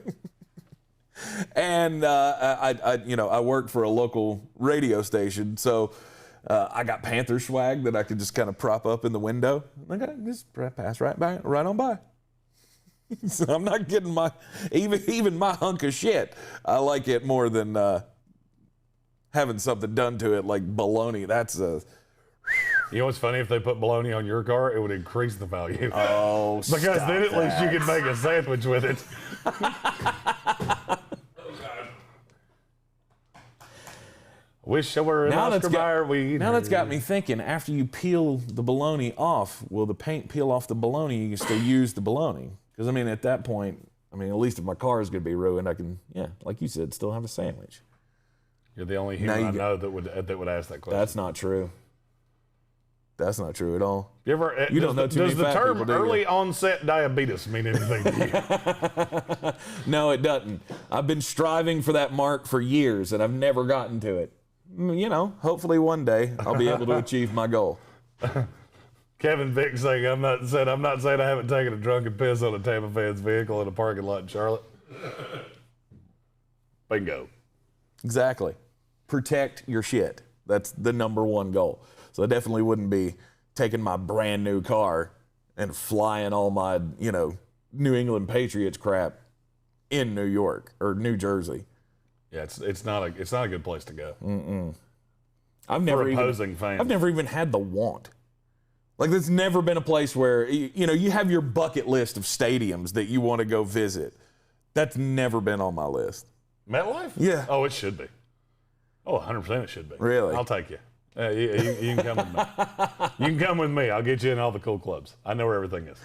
And I work for a local radio station, so I got Panther swag that I could just kind of prop up in the window. I got just pass right on by. So I'm not getting even my hunk of shit. I like it more than having something done to it like bologna. That's a. You know what's funny? If they put bologna on your car, it would increase the value. Oh, because then at least you could make a sandwich with it. Wish I were an Oscar Mayer weed. Now that's got me thinking, after you peel the bologna off, will the paint peel off the bologna? You can still use the bologna. Because, at that point, at least if my car is going to be ruined, I can, like you said, still have a sandwich. You're the only human I know that would ask that question. That's not true. That's not true at all. You don't know too many fat people, do you? Does the term early onset diabetes mean anything to you? No, it doesn't. I've been striving for that mark for years, and I've never gotten to it. Hopefully one day I'll be able to achieve my goal. Kevin Vick saying, I'm not saying I haven't taken a drunken piss on a Tampa fan's vehicle in a parking lot in Charlotte. Bingo. Exactly. Protect your shit. That's the number one goal. So I definitely wouldn't be taking my brand new car and flying all my, New England Patriots crap in New York or New Jersey. Yeah, it's not a good place to go. Mm-mm. I've never even had the want. Like, there's never been a place where you have your bucket list of stadiums that you want to go visit. That's never been on my list. MetLife? Yeah. Oh, it should be. Oh, 100% it should be. Really? I'll take you. You can come with me. You can come with me. I'll get you in all the cool clubs. I know where everything is.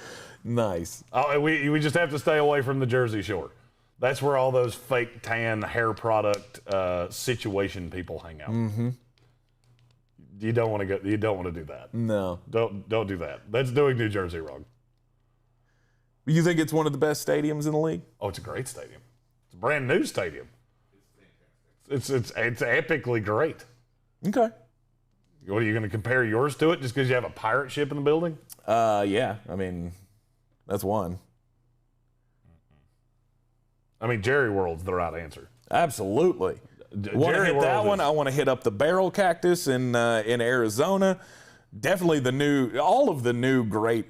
Nice. Oh, we just have to stay away from the Jersey Shore. That's where all those fake tan hair product situation people hang out. Mm-hmm. You don't want to go. You don't want to do that. No. Don't do that. That's doing New Jersey wrong. You think it's one of the best stadiums in the league? Oh, it's a great stadium. It's a brand new stadium. It's epically great. Okay. What, are you going to compare yours to it just because you have a pirate ship in the building? Yeah. That's one. Jerry World's the right answer. Absolutely. Want to hit that one? I want to hit up the Barrel Cactus in Arizona. Definitely all of the new great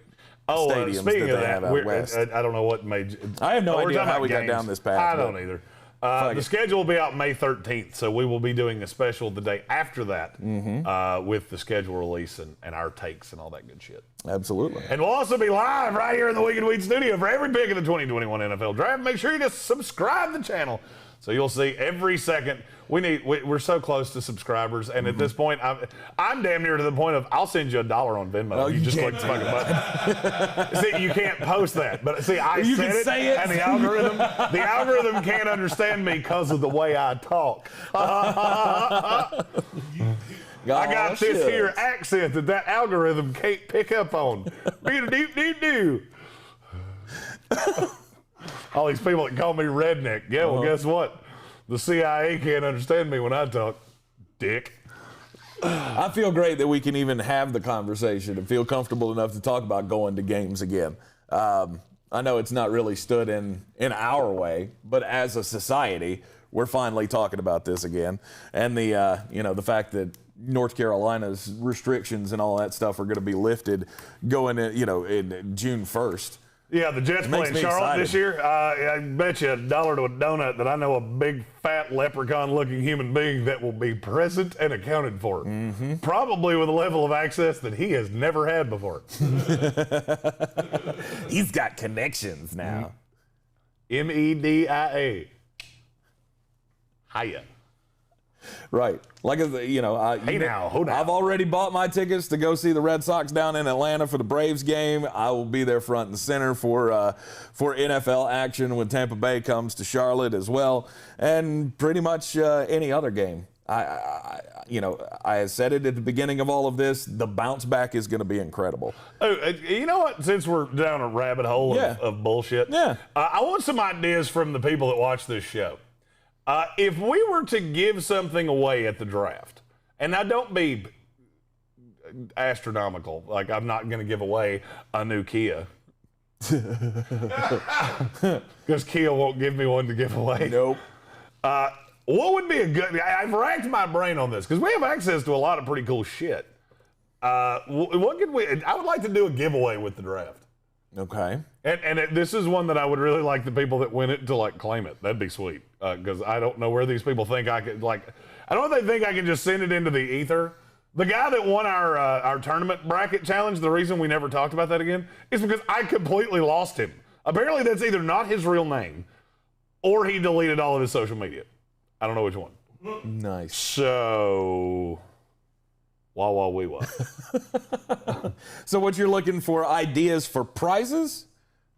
stadiums that they have out west. I don't know what made. I have no idea how we got down this path. I don't either. The schedule will be out May 13th, so we will be doing a special the day after that with the schedule release and our takes and all that good shit. Absolutely. And we'll also be live right here in the Wicked Weed studio for every pick of the 2021 NFL Draft. Make sure you just subscribe to the channel so you'll see every second. We're so close to subscribers, and at this point, I'm damn near to the point of I'll send you $1 on Venmo. Oh, you just click the fucking button. See, you can't post that, but see, you can say it, and the algorithm can't understand me because of the way I talk. I got this here accent that algorithm can't pick up on. All these people that call me redneck. Yeah, well, guess what? The CIA can't understand me when I talk. Dick. I feel great that we can even have the conversation and feel comfortable enough to talk about going to games again. I know it's not really stood in our way, but as a society, we're finally talking about this again. And the fact that North Carolina's restrictions and all that stuff are going to be lifted going in June 1st. Yeah, the Jets playing Charlotte this year. I bet you $1 to a donut that I know a big, fat, leprechaun-looking human being that will be present and accounted for. Mm-hmm. Probably with a level of access that he has never had before. He's got connections now. MEDIA. Hiya. Right. Like, I've already bought my tickets to go see the Red Sox down in Atlanta for the Braves game. I will be there front and center for NFL action when Tampa Bay comes to Charlotte as well, and pretty much any other game. I said it at the beginning of all of this, the bounce back is going to be incredible. Oh, you know what? Since we're down a rabbit hole of bullshit, I want some ideas from the people that watch this show. If we were to give something away at the draft, and now don't be astronomical, like I'm not going to give away a new Kia. Because Kia won't give me one to give away. Nope. What would be a good, I've racked my brain on this, because we have access to a lot of pretty cool shit. What could I would like to do a giveaway with the draft. Okay. And this is one that I would really like the people that win it to claim it. That'd be sweet. Because I don't know where these people think I could I don't know if they think I can just send it into the ether. The guy that won our tournament bracket challenge, the reason we never talked about that again is because I completely lost him. Apparently that's either not his real name or he deleted all of his social media. I don't know which one. Nice. So wah wee wah. So what you're looking for, ideas for prizes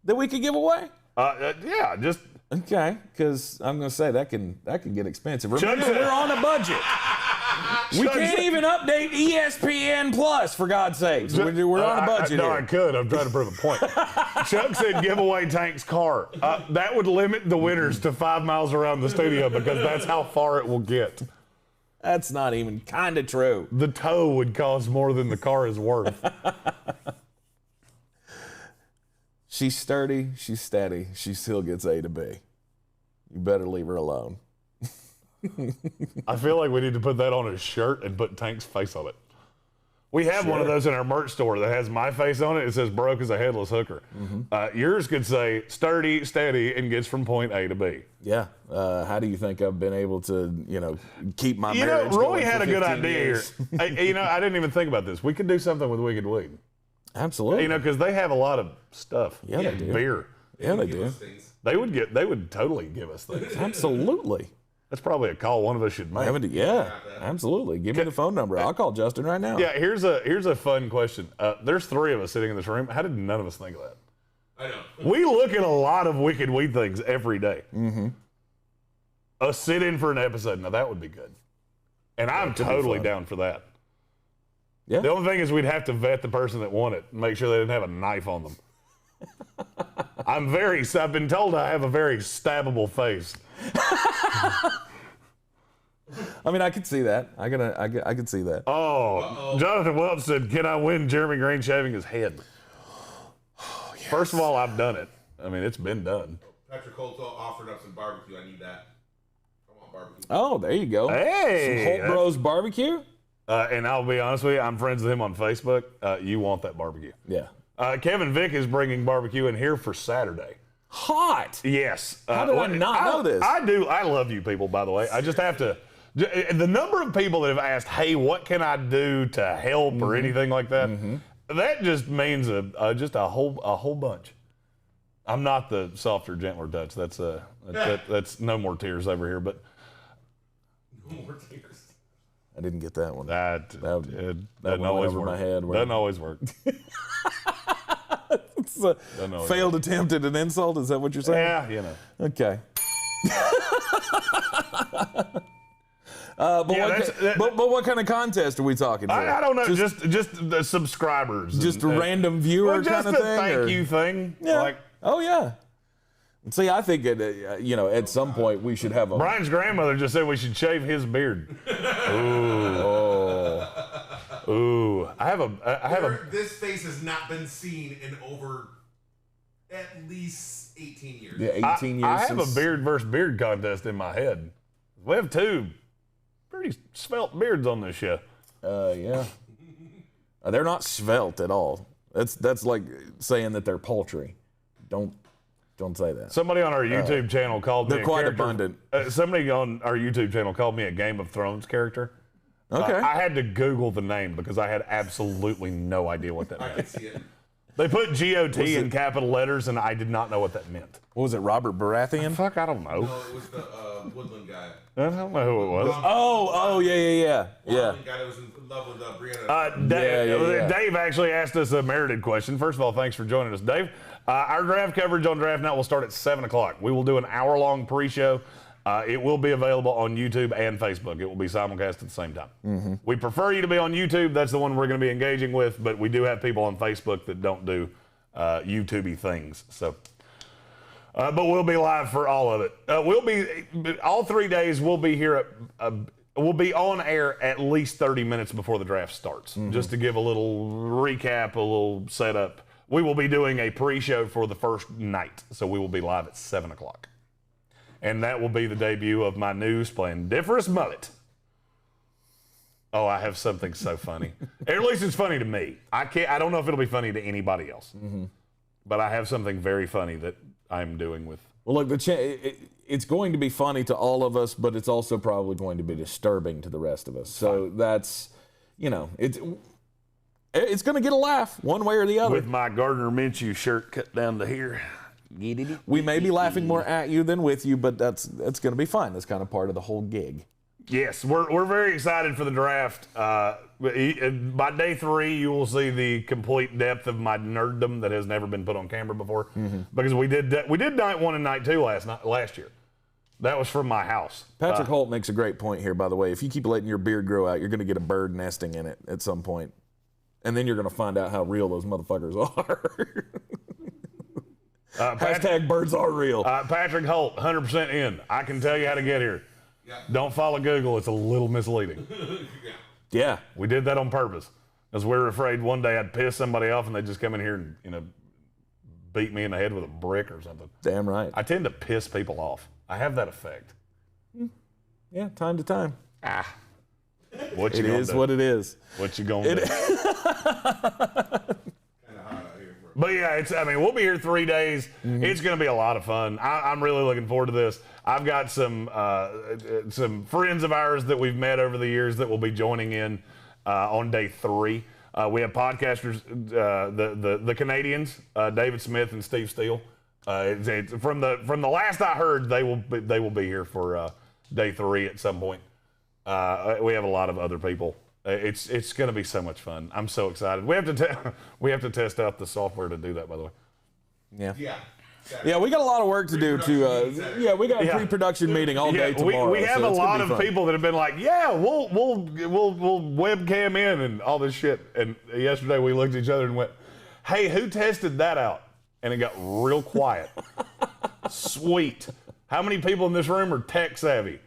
that we could give away? Yeah, just okay. Because I'm going to say that can get expensive. Remember, we're on a budget. We can't even update ESPN Plus, for God's sakes. We're on a budget. I could. I'm trying to prove a point. Chuck said give away Tank's car. That would limit the winners to 5 miles around the studio because that's how far it will get. That's not even kind of true. The tow would cost more than the car is worth. She's sturdy. She's steady. She still gets A to B. You better leave her alone. I feel like we need to put that on a shirt and put Tank's face on it. We have one of those in our merch store that has my face on it. It says broke as a headless hooker. Mm-hmm. Yours could say sturdy, steady, and gets from point A to B. Yeah. How do you think I've been able to, keep my marriage Roy going had for a good 15 idea years? here. I didn't even think about this. We could do something with Wicked Weed. Absolutely. Because they have a lot of stuff. Yeah, they do. Beer. Yeah, they do. They would totally give us things. Absolutely. That's probably a call one of us should make. Yeah, absolutely. Give me the phone number. I'll call Justin right now. Yeah, here's a fun question. There's 3 of us sitting in this room. How did none of us think of that? I know. We look at a lot of Wicked Weed things every day. Mm-hmm. A sit-in for an episode. Now, that would be good. And I'm totally down for that. Yeah. The only thing is we'd have to vet the person that won it and make sure they didn't have a knife on them. I've been told I have a very stabbable face. I mean, I could see that. I could see that. Oh, Jonathan Welch said, "Can I win Jeremy Greene shaving his head?" Oh, yes. First of all, I've done it. I mean, it's been done. Patrick Holt offered up some barbecue. I need that. I want barbecue. Oh, there you go. Hey, some Holt Bros barbecue. And I'll be honest with you, I'm friends with him on Facebook. You want that barbecue? Yeah. Kevin Vick is bringing barbecue in here for Saturday. Hot. Yes. How did I not know this? I do. I love you people, by the way. I just have to. The number of people that have asked, "Hey, what can I do to help?" or anything like that, that just means just a whole bunch. I'm not the softer, gentler touch. That's no more tears over here. But no more tears. I didn't get that one. That went always over work. my head. Doesn't always work. It's a failed attempt at an insult. Is that what you're saying? Yeah, Okay. But what kind of contest are we talking here? I don't know. Just the subscribers. Just a random viewer kind of thing? Thank you thing. Yeah. Oh, yeah. See, I think at some point we should have a. Brian's grandmother just said we should shave his beard. Ooh. I have a. This face has not been seen in over at least 18 years. Yeah, 18 years. I have a beard versus beard contest in my head. We have two pretty svelte beards on this show. Yeah. They're not svelte at all. That's like saying that they're paltry. Don't say that. Somebody on our YouTube channel called me. They're quite abundant. Somebody on our YouTube channel called me a Game of Thrones character. Okay. I had to Google the name because I had absolutely no idea what that I can meant. see it. They put G-O-T in capital letters, and I did not know what that meant. What was it, Robert Baratheon? Fuck, I don't know. No, it was the Woodland guy. I don't know who it was. Oh, yeah. Woodland guy that was in love with Brianna. Yeah. Dave actually asked us a merited question. First of all, thanks for joining us, Dave. Our draft coverage on Draft Night will start at 7 o'clock. We will do an hour-long pre-show. It will be available on YouTube and Facebook. It will be simulcast at the same time. Mm-hmm. We prefer you to be on YouTube. That's the one we're going to be engaging with, but we do have people on Facebook that don't do YouTube-y things. So, but we'll be live for all of it. All 3 days we'll be here. We'll be on air at least 30 minutes before the draft starts, just to give a little recap, a little setup. We will be doing a pre-show for the first night, so we will be live at 7 o'clock. And that will be the debut of my new splendiferous mullet. Oh, I have something so funny. At least it's funny to me. I don't know if it'll be funny to anybody else. But I have something very funny that I'm doing with. Well, look, it's going to be funny to all of us, but it's also probably going to be disturbing to the rest of us. So that's, it's going to get a laugh one way or the other. With my Gardner Minshew shirt cut down to here. We may be laughing more at you than with you, but that's going to be fine. That's kind of part of the whole gig. Yes, we're very excited for the draft. By day 3, you will see the complete depth of my nerddom that has never been put on camera before. Because we did night 1 and night 2 last year. That was from my house. Patrick Holt makes a great point here, by the way. If you keep letting your beard grow out, you're going to get a bird nesting in it at some point. And then you're going to find out how real those motherfuckers are. Hashtag birds are real. Patrick Holt, 100% in. I can tell you how to get here. Yeah. Don't follow Google. It's a little misleading. Yeah. We did that on purpose because we were afraid one day I'd piss somebody off and they'd just come in here and beat me in the head with a brick or something. Damn right. I tend to piss people off. I have that effect. Yeah, time to time. What you It gonna is do? what it is. What you gonna do? But yeah, we'll be here 3 days. It's going to be a lot of fun. I'm really looking forward to this. I've got some friends of ours that we've met over the years that will be joining in on day 3. We have podcasters, the Canadians, David Smith and Steve Steele. From the last I heard, they will be here for day 3 at some point. We have a lot of other people. It's going to be so much fun. I'm so excited. We have to test out the software to do that, by the way. Yeah, we got a lot of work to do we got a pre-production meeting all day tomorrow. We have so a lot of fun. people that have been like, yeah, we'll webcam in and all this shit. And yesterday we looked at each other and went, hey, who tested that out? And it got real quiet. Sweet. How many people in this room are tech savvy?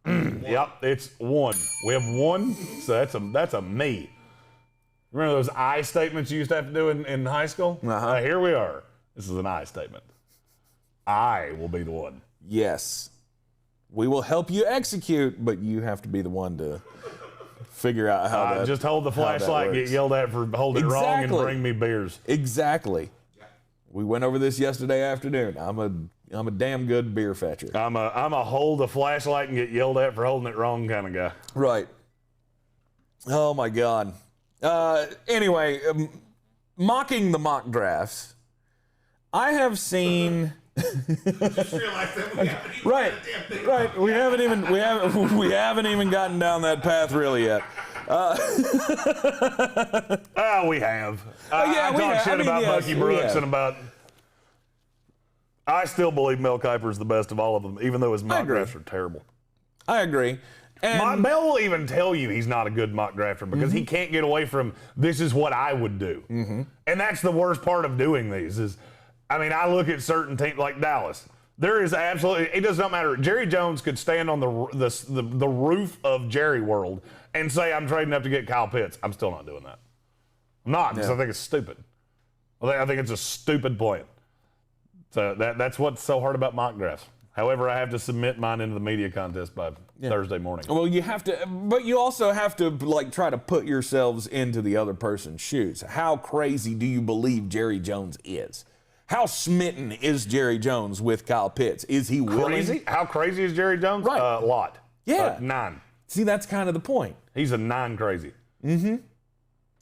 Yep, it's 1. We have 1, so that's a me. Remember those I statements you used to have to do in high school? Here we are. This is an I statement. I will be the one. Yes. We will help you execute, but you have to be the one to figure out how that just hold the flashlight, get yelled at for holding it wrong, and bring me beers. Exactly. We went over this yesterday afternoon. I'm a damn good beer fetcher. I'm a hold the flashlight and get yelled at for holding it wrong kind of guy. Right. Oh my God. Anyway, mocking the mock drafts. I have seen. Just realized that we haven't even Right. done a damn thing. Right. We haven't even gotten down that path really yet. We have. Yeah, I we talk have. shit I mean, about yes, Bucky we Brooks have. and about. I still believe Mel Kiper's the best of all of them, even though his mock agree. drafts are terrible. I agree. And Mel will even tell you he's not a good mock drafter because he can't get away from this is what I would do. And that's the worst part of doing these is, I look at certain teams like Dallas. There is absolutely, it does not matter. Jerry Jones could stand on the roof of Jerry World and say, I'm trading up to get Kyle Pitts. I'm still not doing that. I'm not because I think it's stupid. I think it's a stupid plan. So that's what's so hard about mock drafts. However, I have to submit mine into the media contest by Thursday morning. Well, you have to, but you also have to like try to put yourselves into the other person's shoes. How crazy do you believe Jerry Jones is? How smitten is Jerry Jones with Kyle Pitts? Is he willing? Crazy? How crazy is Jerry Jones? Right. A lot. Yeah. 9. See, that's kind of the point. He's a 9 crazy. And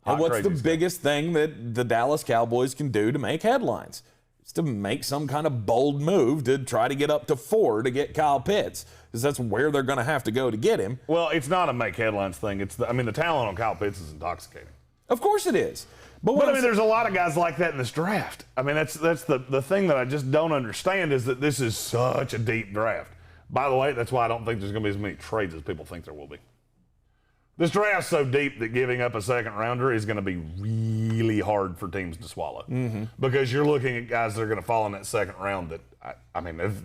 what's the biggest thing that the Dallas Cowboys can do to make headlines? It's to make some kind of bold move to try to get up to 4 to get Kyle Pitts, because that's where they're going to have to go to get him. Well, it's not a make headlines thing. It's the talent on Kyle Pitts is intoxicating. Of course it is. But there's a lot of guys like that in this draft. I mean, that's the thing that I just don't understand is that this is such a deep draft. By the way, that's why I don't think there's going to be as many trades as people think there will be. This draft's so deep that giving up a second rounder is going to be really hard for teams to swallow because you're looking at guys that are going to fall in that second round that,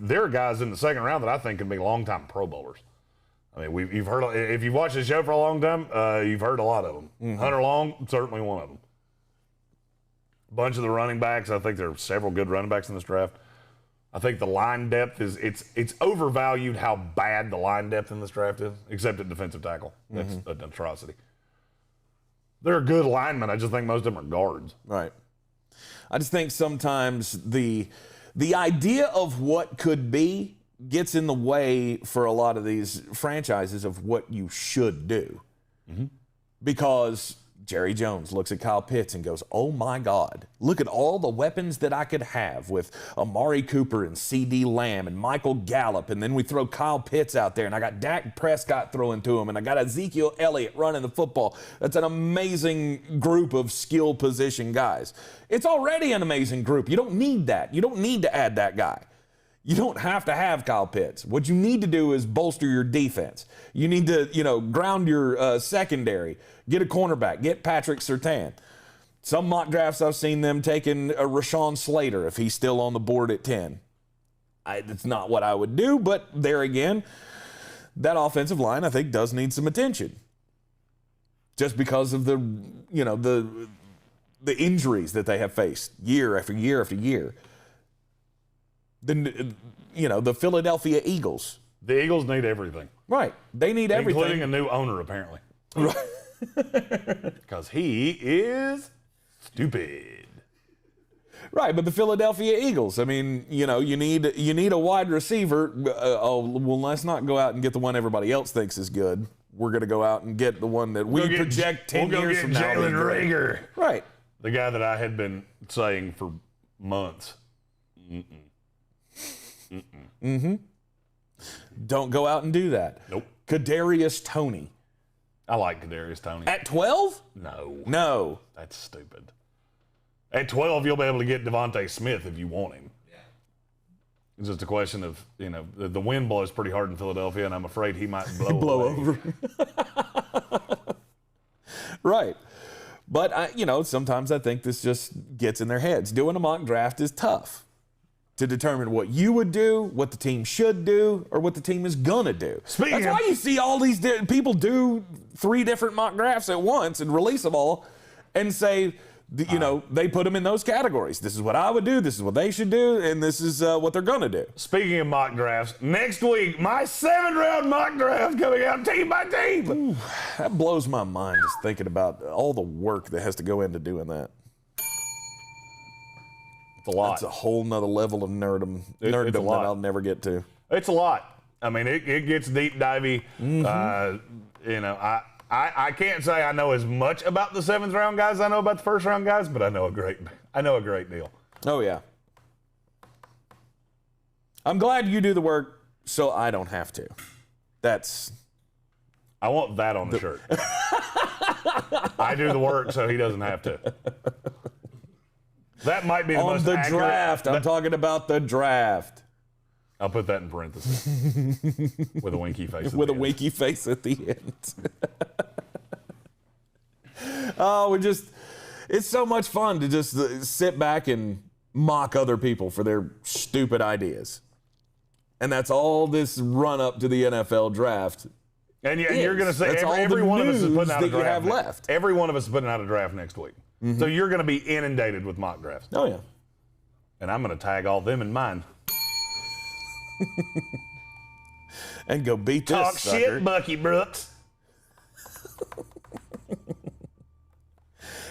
there are guys in the second round that I think can be longtime Pro Bowlers. I mean, you've heard, if you've watched the show for a long time, you've heard a lot of them. Hunter Long, certainly one of them. A bunch of the running backs, I think there are several good running backs in this draft. I think the line depth it's overvalued how bad the line depth in this draft is, except at defensive tackle. That's an atrocity. They're good linemen. I just think most of them are guards. Right. I just think sometimes the idea of what could be gets in the way for a lot of these franchises of what you should do. Because Jerry Jones looks at Kyle Pitts and goes, oh my God, look at all the weapons that I could have with Amari Cooper and C.D. Lamb and Michael Gallup. And then we throw Kyle Pitts out there and I got Dak Prescott throwing to him and I got Ezekiel Elliott running the football. That's an amazing group of skill position guys. It's already an amazing group. You don't need that. You don't need to add that guy. You don't have to have Kyle Pitts. What you need to do is bolster your defense. You need to, ground your secondary. Get a cornerback. Get Patrick Surtain. Some mock drafts I've seen them taking a Rashawn Slater if he's still on the board at 10. It's not what I would do, but there again, that offensive line I think does need some attention. Just because of the injuries that they have faced year after year after year. The Philadelphia Eagles. The Eagles need everything. Right. They need everything. Including a new owner, apparently. Right. Because he is stupid. Right, but the Philadelphia Eagles, I mean, you need a wide receiver. Let's not go out and get the one everybody else thinks is good. We're going to go out and get the one that we project 10 years from now. Jalen Reagor. Right. The guy that I had been saying for months. Don't go out and do that. Nope. Kadarius Toney. I like Kadarius Toney. At 12? No. That's stupid. At 12, you'll be able to get Devontae Smith if you want him. Yeah. It's just a question of, the wind blows pretty hard in Philadelphia, and I'm afraid he might blow over. Right. But, sometimes I think this just gets in their heads. Doing a mock draft is tough to determine what you would do, what the team should do, or what the team is going to do. That's why you see all these people do 3 different mock drafts at once and release them all and say, they put them in those categories. This is what I would do, this is what they should do, and this is what they're going to do. Speaking of mock drafts, next week, my 7th-round mock draft coming out team by team. Ooh, that blows my mind just thinking about all the work that has to go into doing that. It's a lot. It's a whole nother level of nerddom that I'll never get to. It's a lot. I mean, it gets deep divey. I can't say I know as much about the 7th round guys as I know about the 1st round guys, but I know a great deal. Oh yeah. I'm glad you do the work so I don't have to. I want that on the shirt. I do the work so he doesn't have to. That might be the most accurate. On the draft. I'm talking about the draft. I'll put that in parentheses. With a winky face. With a winky face at the end. It's so much fun to just sit back and mock other people for their stupid ideas. And that's all this run up to the NFL draft. And you're going to say every one of us is putting out a draft. You have left. Every one of us is putting out a draft next week. So you're going to be inundated with mock drafts. Oh, yeah. And I'm going to tag all them in mine. And go beat this Talk sucker. shit, Bucky Brooks.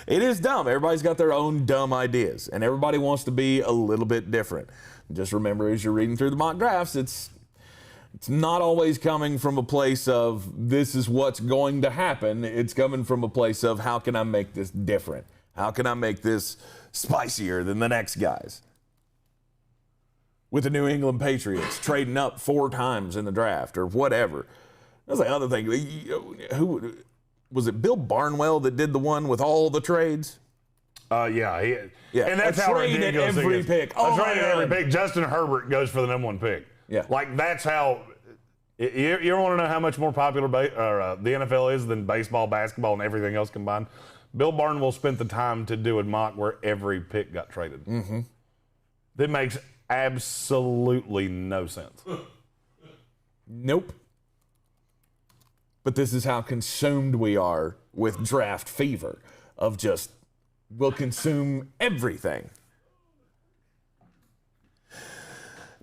It is dumb. Everybody's got their own dumb ideas, and everybody wants to be a little bit different. Just remember, as you're reading through the mock drafts, it's not always coming from a place of this is what's going to happen. It's coming from a place of how can I make this different? How can I make this spicier than the next guys? With the New England Patriots trading up 4 times in the draft or whatever. That's the other thing. Who was it? Bill Barnwell that did the one with all the trades? Yeah. Yeah. And that's A how trade at ridiculous it every is. pick. A Oh, trade my at every God. pick. Justin Herbert goes for the number 1 pick. Yeah. Like, that's how. You want to know how much more popular the NFL is than baseball, basketball, and everything else combined? Bill Barnwell spent the time to do a mock where every pick got traded. Mm-hmm. That makes absolutely no sense. Nope. But this is how consumed we are with draft fever of just, we'll consume everything.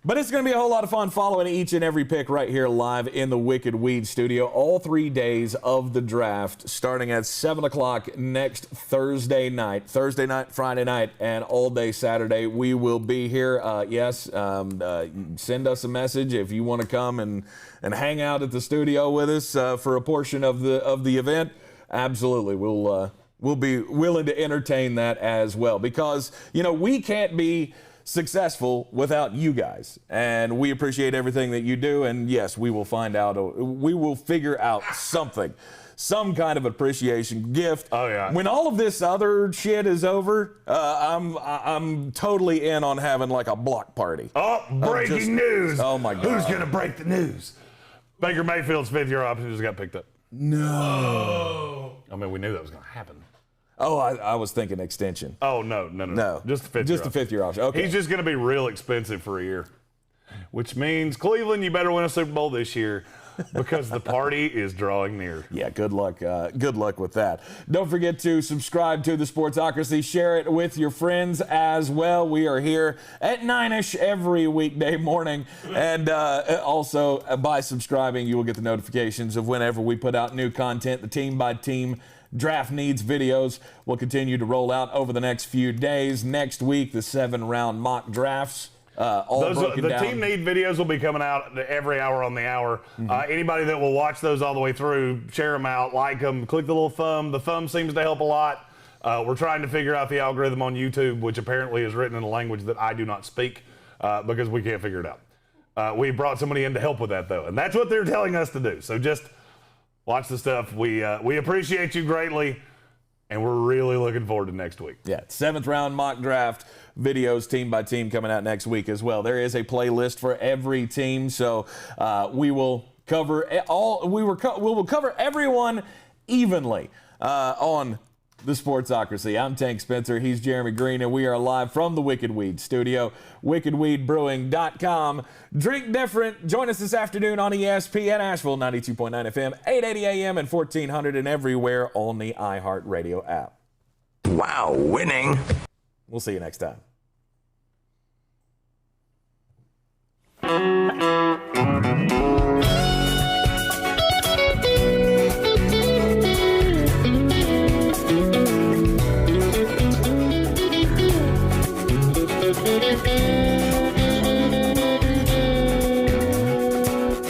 But it's going to be a whole lot of fun following each and every pick right here live in the Wicked Weed studio. All 3 days of the draft starting at 7 o'clock next Thursday night, Friday night, and all day Saturday. We will be here. Send us a message if you want to come and hang out at the studio with us for a portion of the event. Absolutely. We'll be willing to entertain that as well because, we can't be successful without you guys, and we appreciate everything that you do. And yes, we will figure out some kind of appreciation gift. Oh yeah. When all of this other shit is over, I'm totally in on having like a block party. Oh, breaking news. Oh my God. Who's going to break the news? Baker Mayfield's 5th-year option just got picked up. No. I mean, we knew that was going to happen. Oh, I was thinking extension. Oh, no. Just the 5th year. Just the 5th year option. Okay. He's just going to be real expensive for a year, which means Cleveland, you better win a Super Bowl this year because the party is drawing near. Yeah, good luck. Good luck with that. Don't forget to subscribe to the Sportsocracy. Share it with your friends as well. We are here at 9-ish every weekday morning. And also, by subscribing, you will get the notifications of whenever we put out new content. The team-by-team draft needs videos will continue to roll out over the next few days. Next week, the 7-round mock drafts. The team need videos will be coming out every hour on the hour. Anybody that will watch those all the way through, share them out, like them, click the little thumb. The thumb seems to help a lot. We're trying to figure out the algorithm on YouTube, which apparently is written in a language that I do not speak because we can't figure it out. We brought somebody in to help with that, though, and that's what they're telling us to do. So just watch the stuff. We appreciate you greatly, and we're really looking forward to next week. Yeah, 7th round mock draft videos, team by team, coming out next week as well. There is a playlist for every team, so we will cover we will cover everyone evenly on the Sportsocracy. I'm Tank Spencer. He's Jeremy Greene, and we are live from the Wicked Weed studio, wickedweedbrewing.com. Drink different. Join us this afternoon on ESPN Asheville, 92.9 FM, 880 AM, and 1400, and everywhere on the iHeartRadio app. Wow, winning. We'll see you next time.